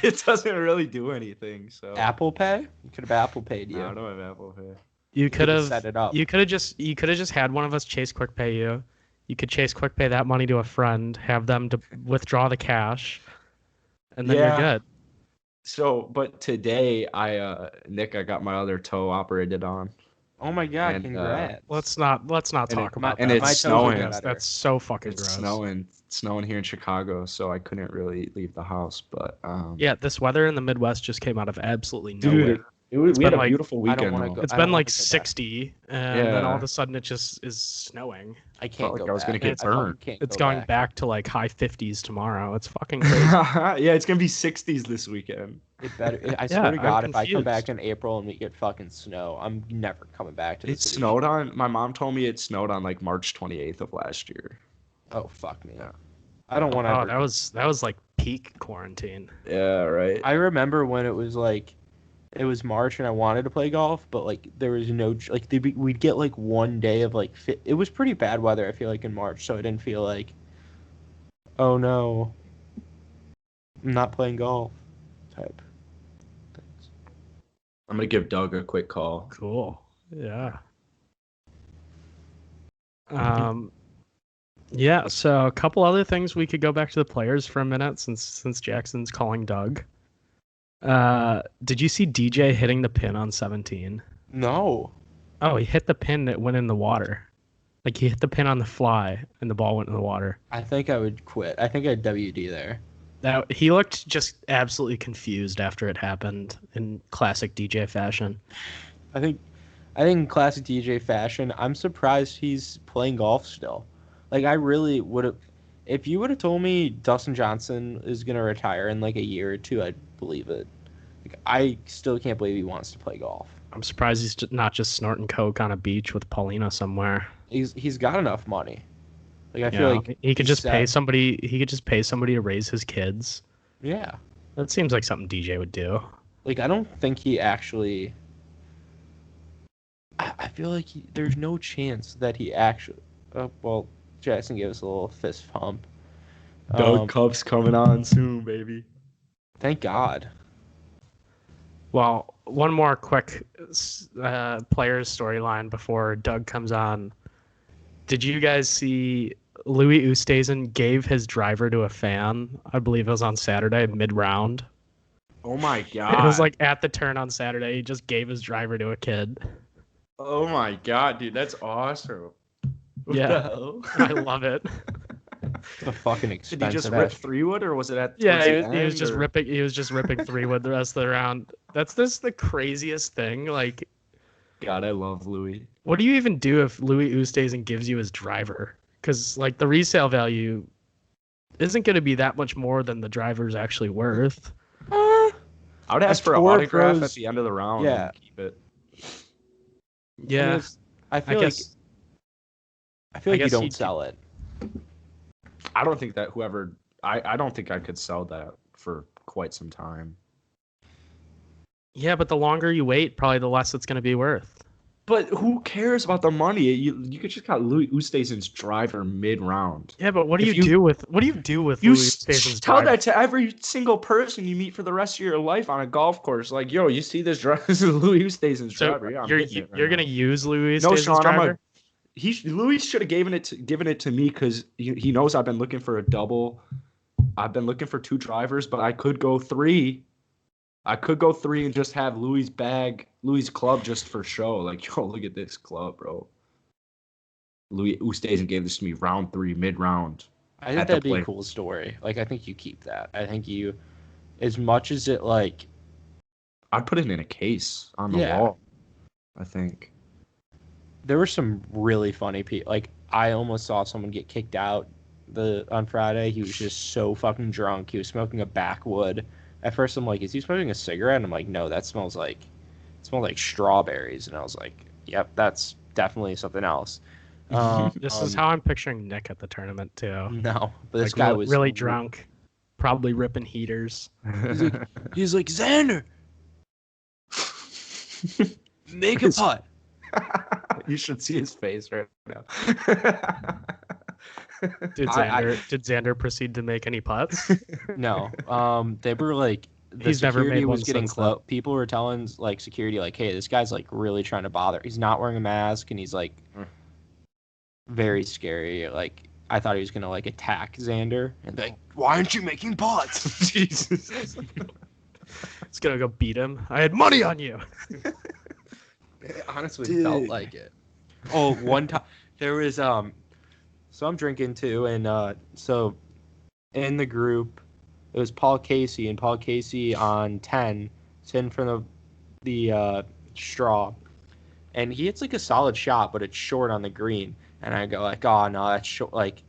It doesn't really do anything. So Apple Pay? You could have Apple Paid you. no, I don't have Apple Pay. You could have set it up. You could have just had one of us Chase Quick Pay you. You could Chase Quick Pay that money to a friend, have them to withdraw the cash, and then Yeah. you're good. So, but today I got my other toe operated on. Oh my god, And, congrats. Let's not And talk about and that. it's My toes are snowing. better. That's so fucking It's gross. snowing here in Chicago, so I couldn't really leave the house. But Yeah, this weather in the Midwest just came out of absolutely dude, nowhere. We had been a like- beautiful I don't weekend. wanna though. go- It's I been don't like wanna go back. 60, and then all of Yeah. a sudden it just is snowing. I can't like go I was gonna back. get I fucking burned. can't It's go going back to like high 50s tomorrow. It's fucking crazy. Yeah, it's gonna be 60s this weekend. It better. I Yeah, swear to I'm God, if I come back confused. in April and we get fucking snow, I'm never coming back to the It city. snowed on. My mom told me it snowed on like March 28th of last year. Oh fuck me. Yeah. I don't want to. Oh, that was like peak quarantine. Yeah, right. I remember when it was like, it was March and I wanted to play golf, but like there was no like we'd get like one day of like it was pretty bad weather. I feel like in March, so I didn't feel like, oh no, I'm not playing golf, type. Things. I'm gonna give Doug a quick call. Cool. Yeah. Yeah, so a couple other things we could go back to the players for a minute since Jackson's calling Doug. Did you see DJ hitting the pin on 17? No. Oh, he hit the pin that went in the water. Like he hit the pin on the fly and the ball went in the water. I think I would quit. I think I'd WD there. That he looked just absolutely confused after it happened in classic DJ fashion. I think in classic DJ fashion, I'm surprised he's playing golf still. Like I really would have, if you would have told me Dustin Johnson is gonna retire in like a year or two, I'd believe it. Like I still can't believe he wants to play golf. I'm surprised he's not just snorting coke on a beach with Paulina somewhere. He's got enough money. Like I feel like he could he's just pay set. somebody. He could just pay somebody to raise his kids. Yeah. That seems like something DJ would do. Like I don't think he actually. I feel like there's no chance that he actually. Well, Jackson gave us a little fist pump. Doug Cup's coming on soon, baby. Thank God. Well, one more quick players storyline before Doug comes on. Did you guys see Louis Oosthuizen gave his driver to a fan? I believe it was on Saturday, mid-round. Oh my god. It was like at the turn on Saturday. He just gave his driver to a kid. Oh my god, dude, that's awesome. What Yeah. the hell? I love it. The fucking Did expensive. he just rip 3-wood, or was it at? Yeah, towards the he was end, just or- ripping. He was just ripping 3-wood the rest of the round. That's just the craziest thing. Like, God, I love Louis. what do you even do if Louis Oosthuizen gives you his driver? Because like the resale value isn't going to be that much more than the driver's actually worth. I would ask for an tour autograph throws- at the end of the round. Yeah. And keep it. Yeah, I I feel like guess. you guess don't he'd- sell it. I don't think that whoever. I don't think I could sell that for quite some time. Yeah, but the longer you wait, probably the less it's going to be worth. But who cares about the money? You could just got Louis Oosthuizen's driver mid-round. Yeah, but what do If you you- do with Louis Oosthuizen's tell driver? that to every single person you meet for the rest of your life on a golf course. Like, yo, you see this driver? This is Louis Oosthuizen's So driver. Yeah, I'm you're hitting it right you're now. going to use Louis No, Oosthuizen's Sean, driver? Louis should have given it to me because he knows I've been looking for a double. I've been looking for 2 drivers, but I could go 3. I could go 3 and just have Louis' club just for show. Like, yo, look at this club, bro. Louis Oosthuizen gave this to me round 3, mid-round. I think at the that'd be a plate. cool story. Like I think you keep that. I think you, as much as it like, I'd put it in a case on the Yeah. wall, I think. there were some really funny people. Like I almost saw someone get kicked out on Friday. He was just so fucking drunk. He was smoking a backwood. At first, I'm like, is he smoking a cigarette? And I'm like, no, that smells like strawberries. And I was like, yep, that's definitely something else. This is how I'm picturing Nick at the tournament too. No, but this Like, guy was really drunk, probably ripping heaters. He's like, Xander, make a putt. You should see his face right now. Did Xander proceed to make any putts? No, they were like, the He's never security made was one getting since then. close. People were telling like security, like, hey, this guy's like really trying to bother. He's not wearing a mask, and he's like very scary. Like I thought he was gonna like attack Xander and be like, why aren't you making putts? Jesus. It's gonna go beat him. I had money on you. It honestly Dude. felt like it. Oh, one time there was so I'm drinking too, and so in the group it was Paul Casey, and Paul Casey on 10 sitting in front of the straw, and he hits like a solid shot, but it's short on the green. And I go like, oh no, that's short. Like,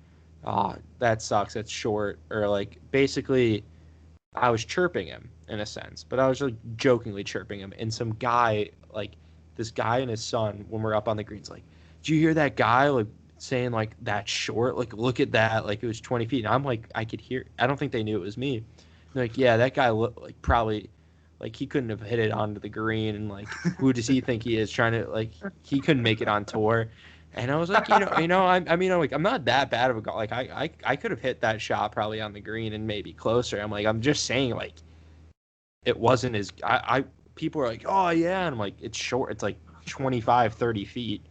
oh, that sucks. That's short. Or like, basically, I was chirping him in a sense, but I was like jokingly chirping him. And some guy, like this guy and his son, when we're up on the greens, like, did you hear that guy like saying like that's short? Like, look at that. Like it was 20 feet. And I'm like, I could hear. I don't think they knew it was me. They're like, yeah, that guy like probably. Like he couldn't have hit it onto the green, and like, who does he think he is trying to like? He couldn't make it on tour, and I was like, I mean, like I'm not that bad of a golfer. Like I could have hit that shot probably on the green and maybe closer. I'm like, I'm just saying like, it wasn't as people are like, oh yeah, and I'm like, it's short. It's like 25, 30 feet.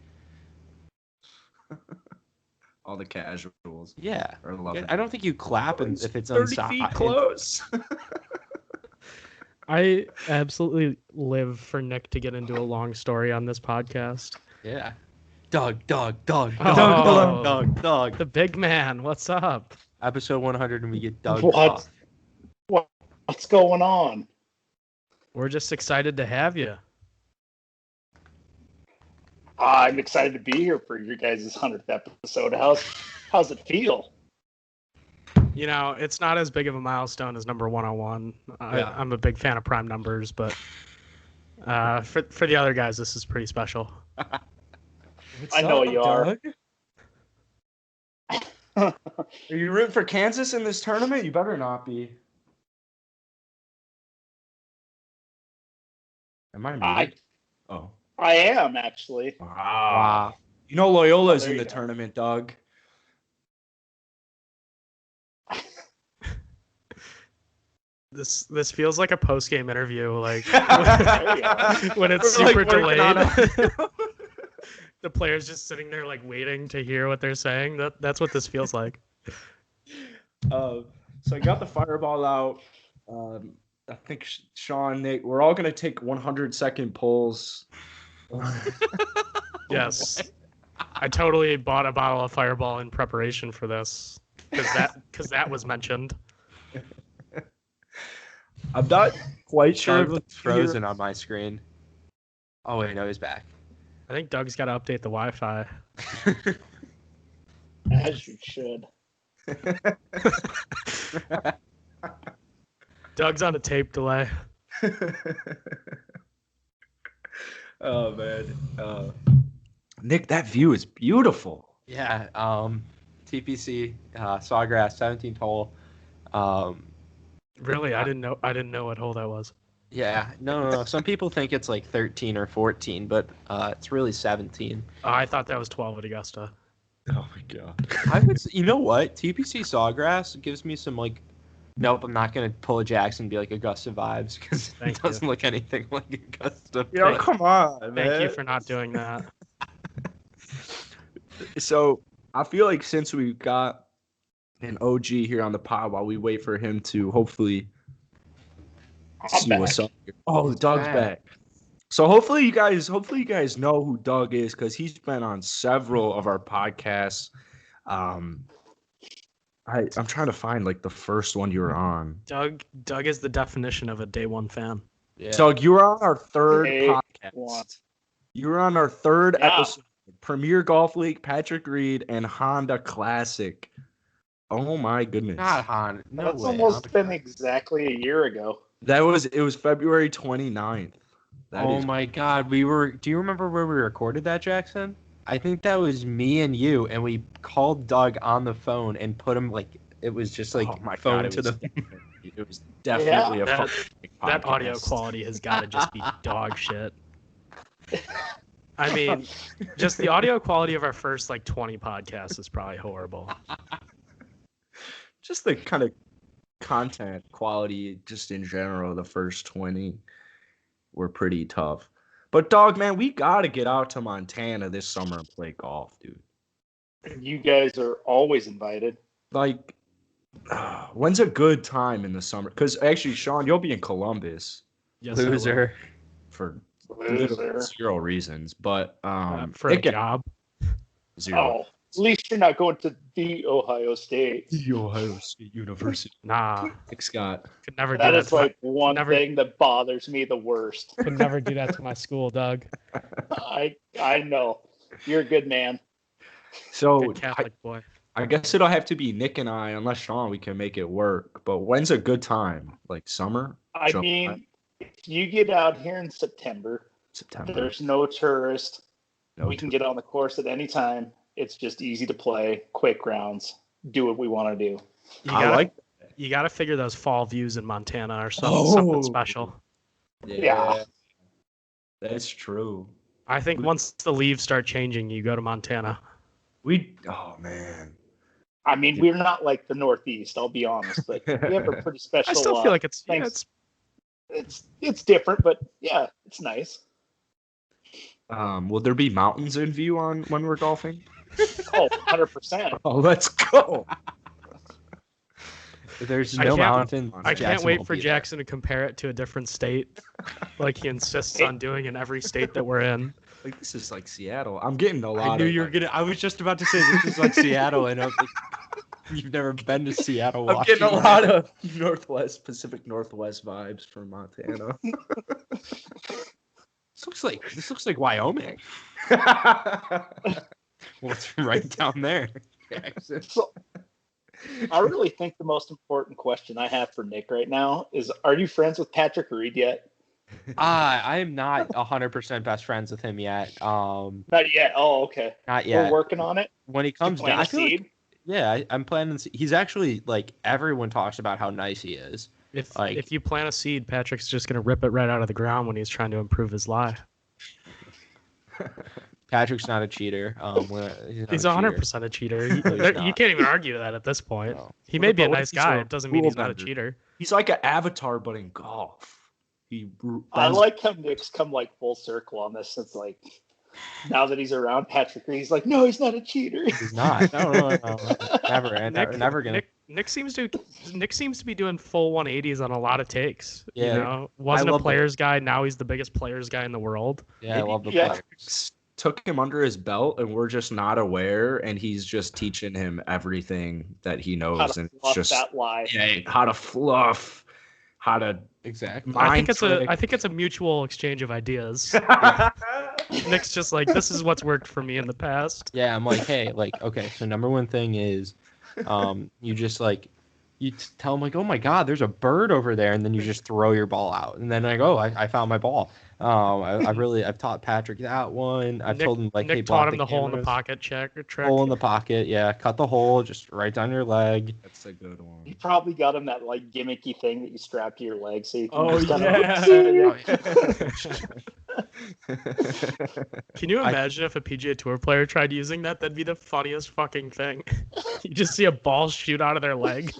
All the casuals. Yeah, are loving I don't think you clap if it's 30 inside. feet close. I absolutely live for Nick to get into a long story on this podcast. Yeah. Doug. The big man, what's up? Episode 100 and we get Doug. What's going on? We're just excited to have you. I'm excited to be here for your guys' 100th episode. How's it feel? You know, it's not as big of a milestone as number 101. Yeah. I'm a big fan of prime numbers, but for the other guys, this is pretty special. I know you are. Are you rooting for Kansas in this tournament? You better not be. Am I muted? I am, actually. Wow. You know Loyola's there in you the go. tournament, Doug. This feels like a post-game interview, like Yeah. when it's We're, like, super working on delayed. The player's just sitting there like waiting to hear what they're saying. That's what this feels like. So I got the fireball out. I think Sean, Nate, we're all gonna take 100-second pulls. Yes, I totally bought a bottle of Fireball in preparation for this because that was mentioned. I'm not quite sure. Doug looks frozen on my screen. Oh wait, no, he's back. I think Doug's got to update the Wi-Fi. As you should. Doug's on a tape delay. Oh man, Nick, that view is beautiful. Yeah. TPC Sawgrass 17th hole. Really, I didn't know what hole that was. Yeah. No. Some people think it's like 13 or 14, but it's really 17. Oh, I thought that was 12 at Augusta. Oh my god. You know what? TPC Sawgrass gives me some like. Nope, I'm not gonna pull a Jackson and be like Augusta vibes because it doesn't look anything like Augusta. Yo, come on, man. Thank you for not doing that. So I feel like since we've got an OG here on the pod, while we wait for him to hopefully see what's up here. Oh, Doug's back. So hopefully you guys know who Doug is because he's been on several of our podcasts. I'm trying to find like the first one you were on. Doug is the definition of a day one fan. Yeah. Doug, you were on our third podcast. One. You were on our third episode. Premier Golf League, Patrick Reed, and Honda Classic. Oh my goodness. Not Honda. No That's way. almost been exactly a year ago. It was February 29th. My God, do you remember where we recorded that, Jackson? I think that was me and you, and we called Doug on the phone and put him like it was just like phone to the. It was definitely that audio quality has got to just be dog shit. I mean, just the audio quality of our first like 20 podcasts is probably horrible. Just the kind of content quality, just in general, the first 20 were pretty tough. But, dog, man, we got to get out to Montana this summer and play golf, dude. You guys are always invited. Like, when's a good time in the summer? Because, actually, Sean, you'll be in Columbus. Yes, Loser. For Loser. zero reasons. But for a again, job. 0. At least you're not going to the Ohio State. The Ohio State University. Nah, Nick Scott. could never do That that. is like one never- thing that bothers me the worst. Could never do that to my school, Doug. I know. You're a good man. So Good Catholic boy. I guess it'll have to be Nick and I, unless Sean, we can make it work. But when's a good time? Like summer? I July? mean, if you get out here in September, there's no tourist. We can get on the course at any time. It's just easy to play, quick rounds, do what we want to do. You gotta figure those fall views in Montana or something special. Yeah. That's true. I think once the leaves start changing, you go to Montana. Oh man. I mean, we're not like the Northeast, I'll be honest, but we have a pretty special. I still feel like it's it's different, but yeah, it's nice. Will there be mountains in view on when we're golfing? Oh, 100%. Oh, let's go. There's I no can't- mountain. I can't Jackson wait won't for be Jackson to compare it to a different state, like he insists on doing in every state that we're in. Like this is like Seattle. I'm getting a there. lot. I knew you were gonna. I was just about to say this is like Seattle, and I was like, you've never been to Seattle. I'm getting a lot of Pacific Northwest vibes from Montana. This looks like Wyoming. What's right down there? Jackson. So, I really think the most important question I have for Nick right now is, are you friends with Patrick Reed yet? I am not 100% best friends with him yet. Not yet. Oh, okay. Not yet. We're working on it. When he You comes plant down, I a feel like, seed? yeah, I'm planning. He's actually like everyone talks about how nice he is. If you plant a seed, Patrick's just gonna rip it right out of the ground when he's trying to improve his lie. Patrick's not a cheater. He's 100% a cheater. You can't even argue that at this point. No. He may be a What if nice he's guy. a It doesn't mean he's not a rule-bender? cheater. He's like an avatar, but in golf. I like how Nick's come like full circle on this. It's like, now that he's around Patrick Reed, he's like, no, he's not a cheater. He's not. No. Never. Never gonna. Nick seems to be doing full 180s on a lot of takes. Yeah. You know, wasn't a love players guy. Now he's the biggest players guy in the world. Yeah, I love the Yeah. players. Took him under his belt, and we're just not aware, and he's just teaching him everything that he knows, How to and fluff just that lie. how to fluff, how to Exactly. I think mind it's a mutual exchange of ideas. Nick's just like, this is what's worked for me in the past. Yeah, I'm like, hey, like, okay, so number one thing is, you just like, tell him like, oh my God, there's a bird over there, and then you just throw your ball out, and then like, oh, I found my ball. I've taught Patrick that one. I've told him like, Nick hey, taught block him the hole in the cameras. pocket trick. Hole in the pocket, yeah. Cut the hole, just right down your leg. That's a good one. You probably got him that like gimmicky thing that you strap to your leg so you can Oh, just Can you imagine if a PGA Tour player tried using that? That'd be the funniest fucking thing. You just see a ball shoot out of their leg.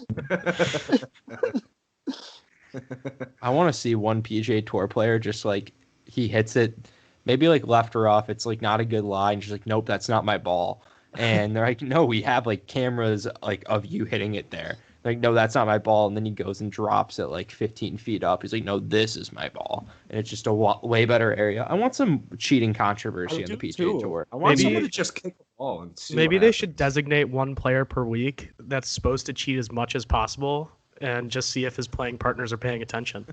I want to see one PGA Tour player just like he hits it, maybe like left or off. It's like not a good lie, and she's like, nope, that's not my ball. And they're like, no, we have like cameras like of you hitting it there. Like, no, that's not my ball. And then he goes and drops it like 15 feet up. He's like, no, this is my ball. And it's just a way better area. I want some cheating controversy on the PGA Tour. I want Maybe- someone to just kick the ball and see. Maybe what they happens. should designate one player per week that's supposed to cheat as much as possible and just see if his playing partners are paying attention.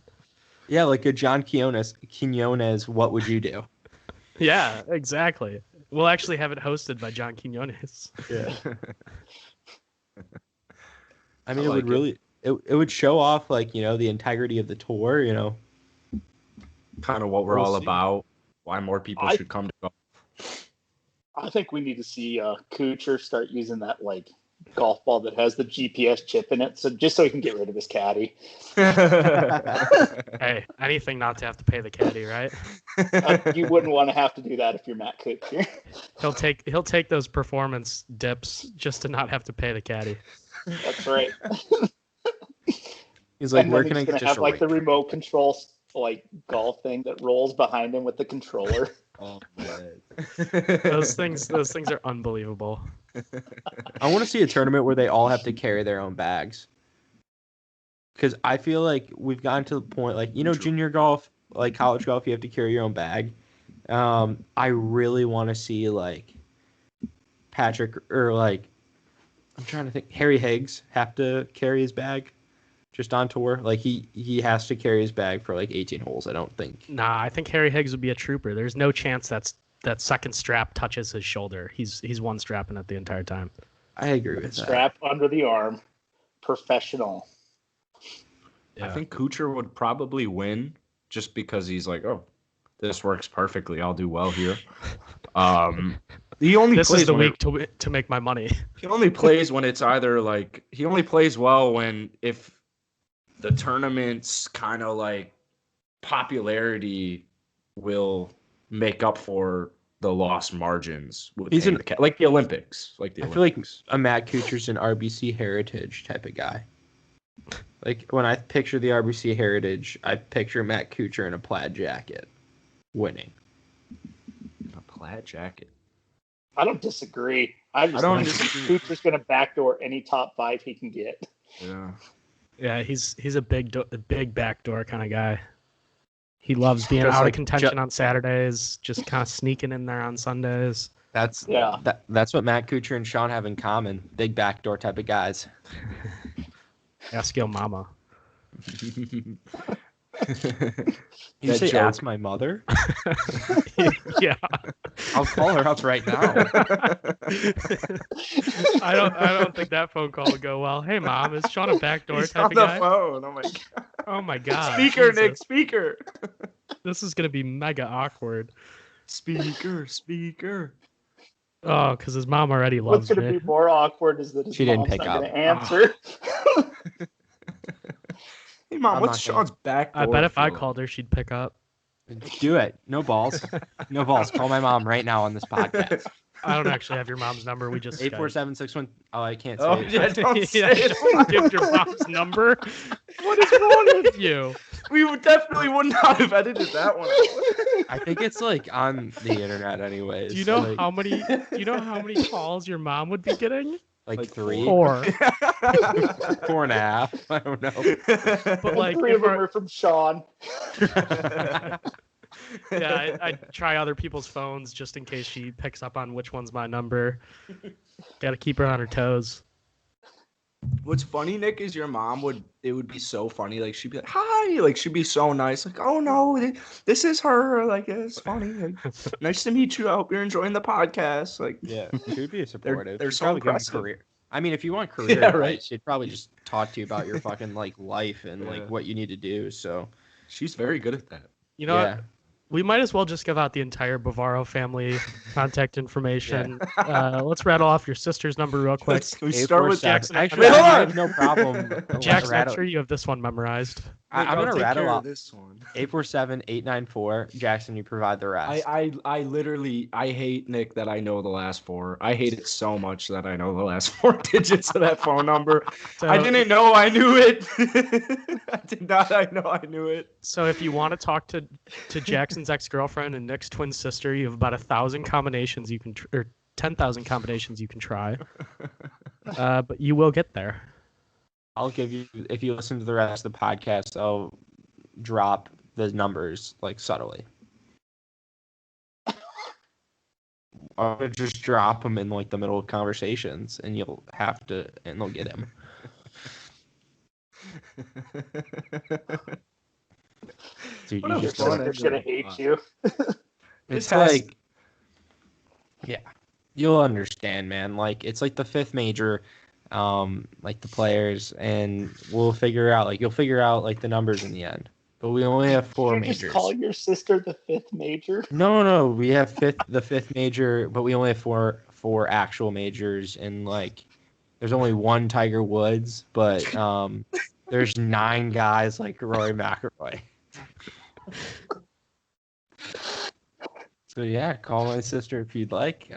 Yeah, like a John Quinones, what would you do? Yeah, exactly. We'll actually have it hosted by John Quinones. Yeah. I mean, I it like would really, it would show off like, you know, the integrity of the tour, you know. Kind of what we're We'll all see. about. Why more people should come to golf. I think we need to see Kuchar start using that like golf ball that has the GPS chip in it, so just so he can get rid of his caddy. Hey, anything not to have to pay the caddy, right? You wouldn't want to have to do that if you're Matt Kuchar. He'll take those performance dips just to not have to pay the caddy. That's right. He's like, And where then can I he's get gonna just have a like the rake? remote control like golf thing that rolls behind him with the controller. Oh, man. Those things are unbelievable. I want to see a tournament where they all have to carry their own bags. Because I feel like we've gotten to the point, like, you know, junior golf, like college golf, you have to carry your own bag. I really want to see, like, Patrick or like I'm trying to think Harry Higgs have to carry his bag just on tour. Like he has to carry his bag for like 18 holes. I don't think. Nah, I think Harry Higgs would be a trooper. There's no chance that second strap touches his shoulder. He's one strapping it the entire time. I agree with that. Strap under the arm, professional. I think Kuchar would probably win just because he's like, oh, this works perfectly. I'll do well here. He only this plays is the when week to make my money. he only plays when it's either like he only plays well when if the tournament's kind of like popularity will make up for the lost margins. Like the Olympics. I feel like a Matt Kuchar's an RBC Heritage type of guy. Like when I picture the RBC Heritage, I picture Matt Kuchar in a plaid jacket, winning. A plaid jacket. I don't disagree. I don't disagree. Kuchar's going to backdoor any top 5 he can get. Yeah. Yeah, he's a big backdoor kind of guy. He loves being out of contention on Saturdays, just kind of sneaking in there on Sundays. That's what Matt Kuchar and Sean have in common. Big backdoor type of guys. Ask your mama. You say joke. Ask my mother? Yeah. I'll call her up right now. I don't think that phone call would go well. Hey mom, is Sean a backdoor He's type on of guy? The phone. Oh my god. Oh my god. Speaker, Jesus. Nick, speaker. This is gonna be mega awkward. Speaker. Oh, because his mom already loves What's going to be more awkward is that his mom's not going to answer. Hey, Mom, what's Sean's back door? I bet if I called her, she'd pick up. Do it. No balls. No balls. Call my mom right now on this podcast. I don't actually have your mom's number. We just 84761. Oh, I can't say it. Yeah, don't say it. Don't give your mom's number. What is wrong with you? We definitely would not have edited that one. I think it's like on the internet anyways. Do you know how many calls your mom would be getting? Like 3? 4. 4.5. I don't know. But like 3 of them are from Sean. Yeah, I try other people's phones just in case she picks up on which one's my number. Got to keep her on her toes. What's funny, Nick, is your mom would be so funny. Like she'd be like, "Hi," like she'd be so nice. Like, "Oh no, this is her." Like, it's funny. Like, nice to meet you. I hope you're enjoying the podcast. Like, yeah, she'd be supportive. They're so impressive. Career. I mean, if you want career, yeah, right. She'd probably just talk to you about your fucking like life and like what you need to do. So she's very good at that. You know what? We might as well just give out the entire Bavaro family contact information. Yeah. Let's rattle off your sister's number real quick. We start with Jackson. Actually, I have no problem. Jackson, I'm sure you have this one memorized. I'm going to rattle off this one. 847-894. Jackson, you provide the rest. I literally hate, Nick, that I know the last 4. I hate it so much that I know the last 4 digits of that phone number. So, I didn't know I knew it. I did not. I know I knew it. So if you want to talk to Jackson's ex-girlfriend and Nick's twin sister, you have about 1,000 combinations you can, or 10,000 combinations you can try. But you will get there. I'll give you, if you listen to the rest of the podcast, I'll drop the numbers like subtly. I'll just drop them in like the middle of conversations, and you'll have to, and they'll get him. Dude, your sister's gonna hate you. It's like, yeah, you'll understand, man. Like it's like the 5th major. Like the players, and we'll figure out, like, you'll figure out like the numbers in the end. But we only have 4 majors. Just call your sister the 5th major? No, we have the 5th major, but we only have four actual majors, and like there's only 1 Tiger Woods, but there's 9 guys like Rory McIlroy. So yeah, call my sister if you'd like.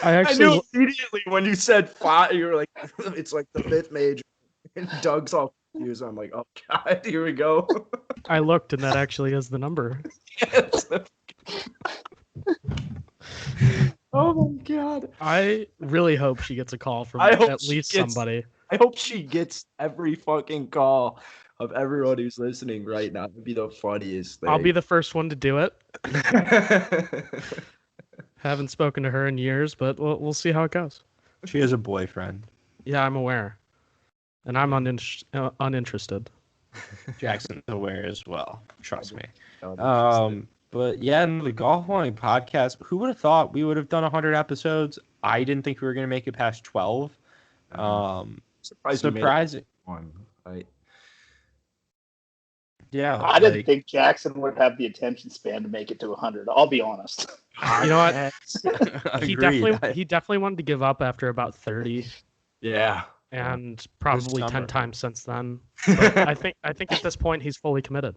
I knew immediately when you said 5, you were like, it's like the 5th major. And Doug's all confused. I'm like, oh, God, here we go. I looked, and that actually is the number. Yes. Oh, my God. I really hope she gets a call from at least somebody. I hope she gets every fucking call of everyone who's listening right now. It'd be the funniest thing. I'll be the first one to do it. Haven't spoken to her in years, but we'll see how it goes. She has a boyfriend. Yeah, I'm aware, and I'm uninterested. Jackson's aware as well. Trust me. But But yeah, no, the Golfballing podcast. Who would have thought we would have done 100 episodes? I didn't think we were going to make it past 12. Surprising. One, right? Yeah, I didn't think Jackson would have the attention span to make it to 100. I'll be honest. You know what? He Agreed. definitely wanted to give up after about 30. Yeah. And probably This 10 summer. times since then. But I think at this point he's fully committed.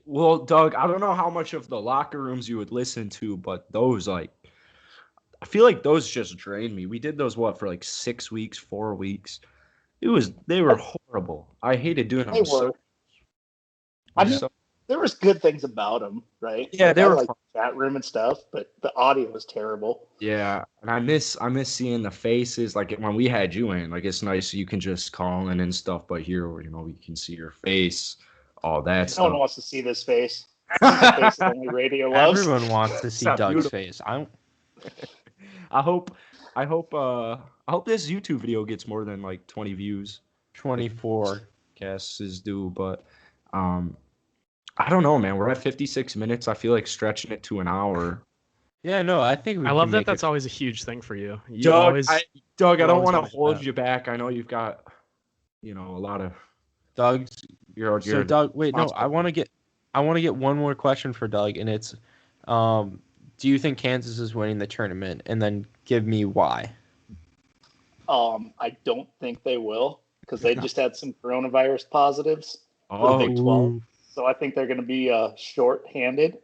Well, Doug, I don't know how much of the locker rooms you would listen to, but those I feel like those just drained me. We did those for like 6 weeks, 4 weeks. They were horrible. I hated doing them. They were. I mean, there was good things about them, right? Yeah, they were like fun. chat room and stuff, but the audio was terrible. Yeah, and I miss seeing the faces. Like when we had you in, like it's nice you can just call in and stuff, but here, we can see your face, all that No stuff. one wants to see this face. The face that only radio loves. Everyone wants to see Sounds Doug's beautiful. face. I hope this YouTube video gets more than like 20 views. 24. Guesses do, but I don't know, man. We're at 56 minutes. I feel like stretching it to an hour. Yeah, no, I think I love that that's always a huge thing for you. You Doug, always I don't always want to make hold that. you back. I know you've got, a lot of. Doug's. You're So Doug, wait, no, responsible. I want to get one more question for Doug, and it's, do you think Kansas is winning the tournament? And then give me why. I don't think they will because they just had some coronavirus positives for the Oh, Big 12. So I think they're going to be short-handed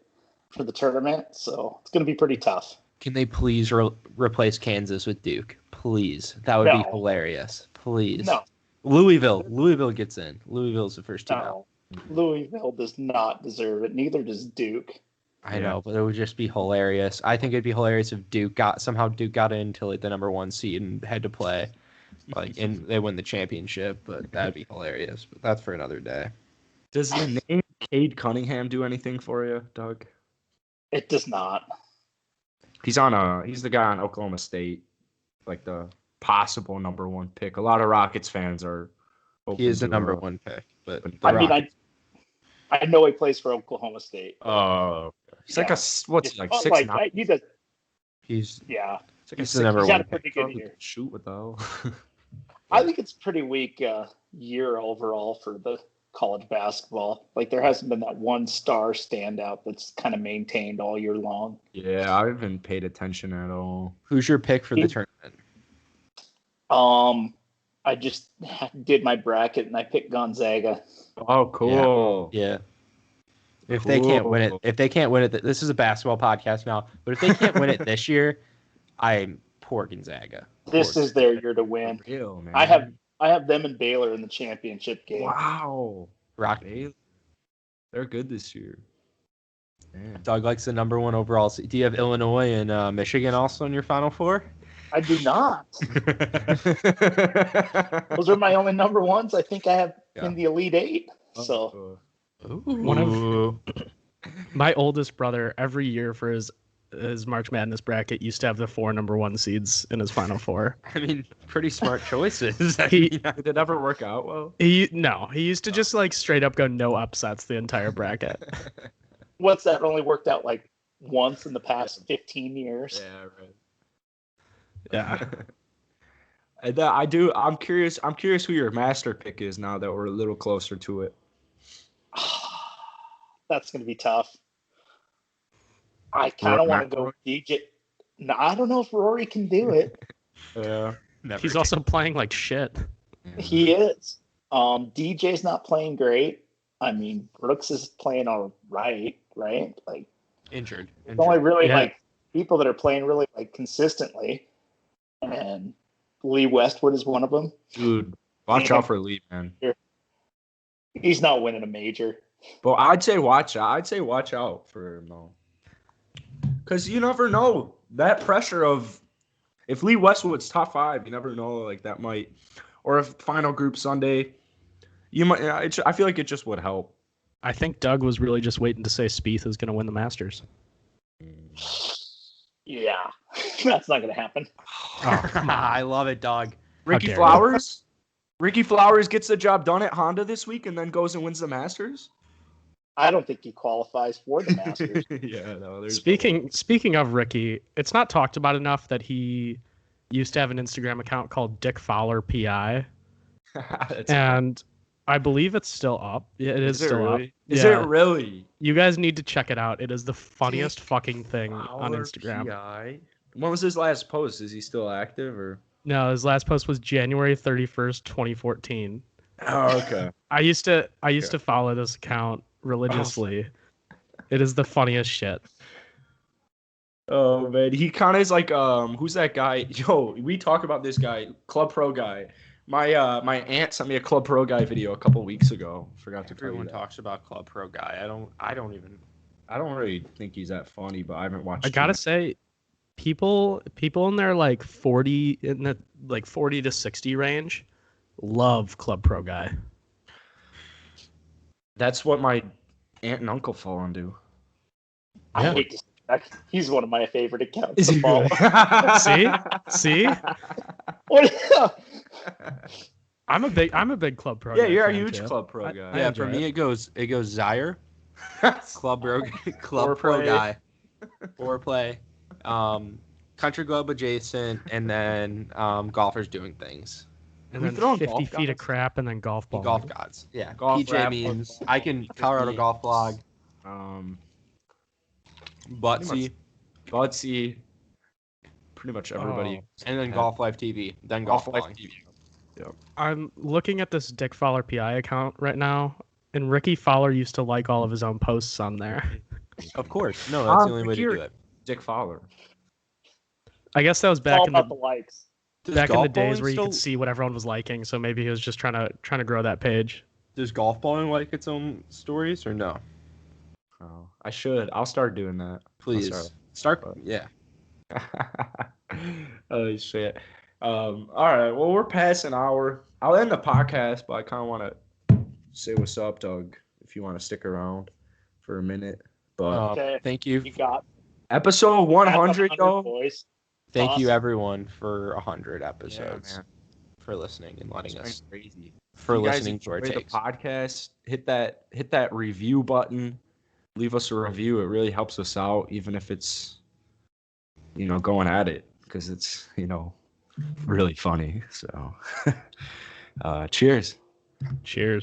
for the tournament. So it's going to be pretty tough. Can they please replace Kansas with Duke? Please, that would be No. hilarious. Please. No, Louisville gets in. Louisville's the first team out. no. Louisville does not deserve it. Neither does Duke. I know, but it would just be hilarious. I think it'd be hilarious if Duke got into like the number 1 seed and had to play, and they win the championship. But that'd be hilarious. But that's for another day. Does the name Cade Cunningham do anything for you, Doug? It does not. He's the guy on Oklahoma State, like the possible number 1 pick. A lot of Rockets fans are. He is the open to, number 1 pick. But I know he plays for Oklahoma State. Oh, he's like what's he, like Oh, 6'9"? he does. he's Yeah, It's like he's a the number he's had 1 a pretty pick. good year. Shoot with though. I think it's a pretty weak year overall for the college basketball. Like there hasn't been that one star standout that's kind of maintained all year long. Yeah, I haven't paid attention at all. Who's your pick for the tournament? I just did my bracket and I picked Gonzaga. Oh, cool. Yeah. If they can't win it, this is a basketball podcast now. But if they can't win it this year, I'm poor Gonzaga. This is their year to win. Real, man. I have them and Baylor in the championship game. Wow. Rock. They're good this year. Man. Doug likes the number 1 overall. Do you have Illinois and Michigan also in your Final Four? I do not. Those are my only number ones. I think I have in the Elite 8. So one of my oldest brother every year for his March Madness bracket used to have the 4 number 1 seeds in his Final Four. I mean, pretty smart choices. Did it ever work out well? He used to just like straight up go no upsets the entire bracket. what's that only worked out like once in the past 15 years? Yeah, right. Yeah. And I'm curious who your master pick is now that we're a little closer to it. That's going to be tough. I kind of want to go DJ. No, I don't know if Rory can do it. Yeah. He's also playing like shit. He is. DJ's not playing great. I mean, Brooks is playing all right? Like Injured. It's only really like people that are playing really like consistently, and Lee Westwood is one of them. Dude, watch out for Lee, man. He's not winning a major. But I'd say watch out for him though, because you never know that pressure of if Lee Westwood's top 5, you never know, like that might, or if final group Sunday, you might. I feel like it just would help. I think Doug was really just waiting to say Spieth is going to win the Masters. Yeah, that's not gonna happen. Oh, come on. I love it, dog. Ricky dare Flowers? Ricky Flowers gets the job done at Honda this week and then goes and wins the Masters? I don't think he qualifies for the Masters. Yeah, no. There's Speaking of Ricky, it's not talked about enough that he used to have an Instagram account called Dick Fowler PI, and I believe it's still up. Yeah, it is still really? up. Is Yeah. it really? You guys need to check it out. It is the funniest Dick fucking thing on Fowler Instagram. PI? When was his last post? Is he still active or? No, his last post was January 31st, 2014. Oh, okay. I used to follow this account religiously. It is the funniest shit. Oh man, he kind of is like who's that guy? Yo, we talk about this guy, Club Pro guy. My aunt sent me a Club Pro guy video a couple weeks ago. Forgot to tell you Everyone that. talks about Club Pro guy. I don't don't really think he's that funny, but I haven't watched. I gotta say, people in their like 40 to 60 range love Club Pro guy. That's what my aunt and uncle fall into. I hate to say that. He's one of my favorite accounts Is to he follow. really? See? What? I'm a big Club Pro Yeah, guy you're a fan, huge too. Club Pro I- guy. I Yeah, enjoy for me it. it goes Zaire, Club Pro Foreplay. guy, foreplay, country club adjacent, and then golfers doing things. And We then throw in 50 golf feet of gods? crap and then golf ball. Golf gods. Yeah, Golf PJ rap, memes. golf I can Colorado 50. golf blog. Butsy, Butsy. Pretty much everybody. and then Golf Life TV. Then Golf Golf Life Balling. TV. I'm looking at this Dick Fowler PI account right now, and Ricky Fowler used to like all of his own posts on there. Of course. No, that's the only way to do it. Dick Fowler. I guess that was It's all back in about the the likes. Does back in the golf days balling where you still- could see what everyone was liking. So maybe he was just trying to grow that page. Does golf balling like its own stories or no? Oh, I should. I'll start doing that. Please start. But- Yeah. Holy shit. All right. Well, we're past an hour. I'll end the podcast, but I kind of want to say what's up, Doug, if you want to stick around for a minute. But Okay. Thank you. You got episode 100, yo. boys. Thank you Awesome. everyone for 100 episodes. man. For listening and letting It's us been crazy. for If you guys listening to our enjoy takes. the podcast, hit that review button. Leave us a review. It really helps us out, even if it's going at it, because it's really funny. So cheers. Cheers.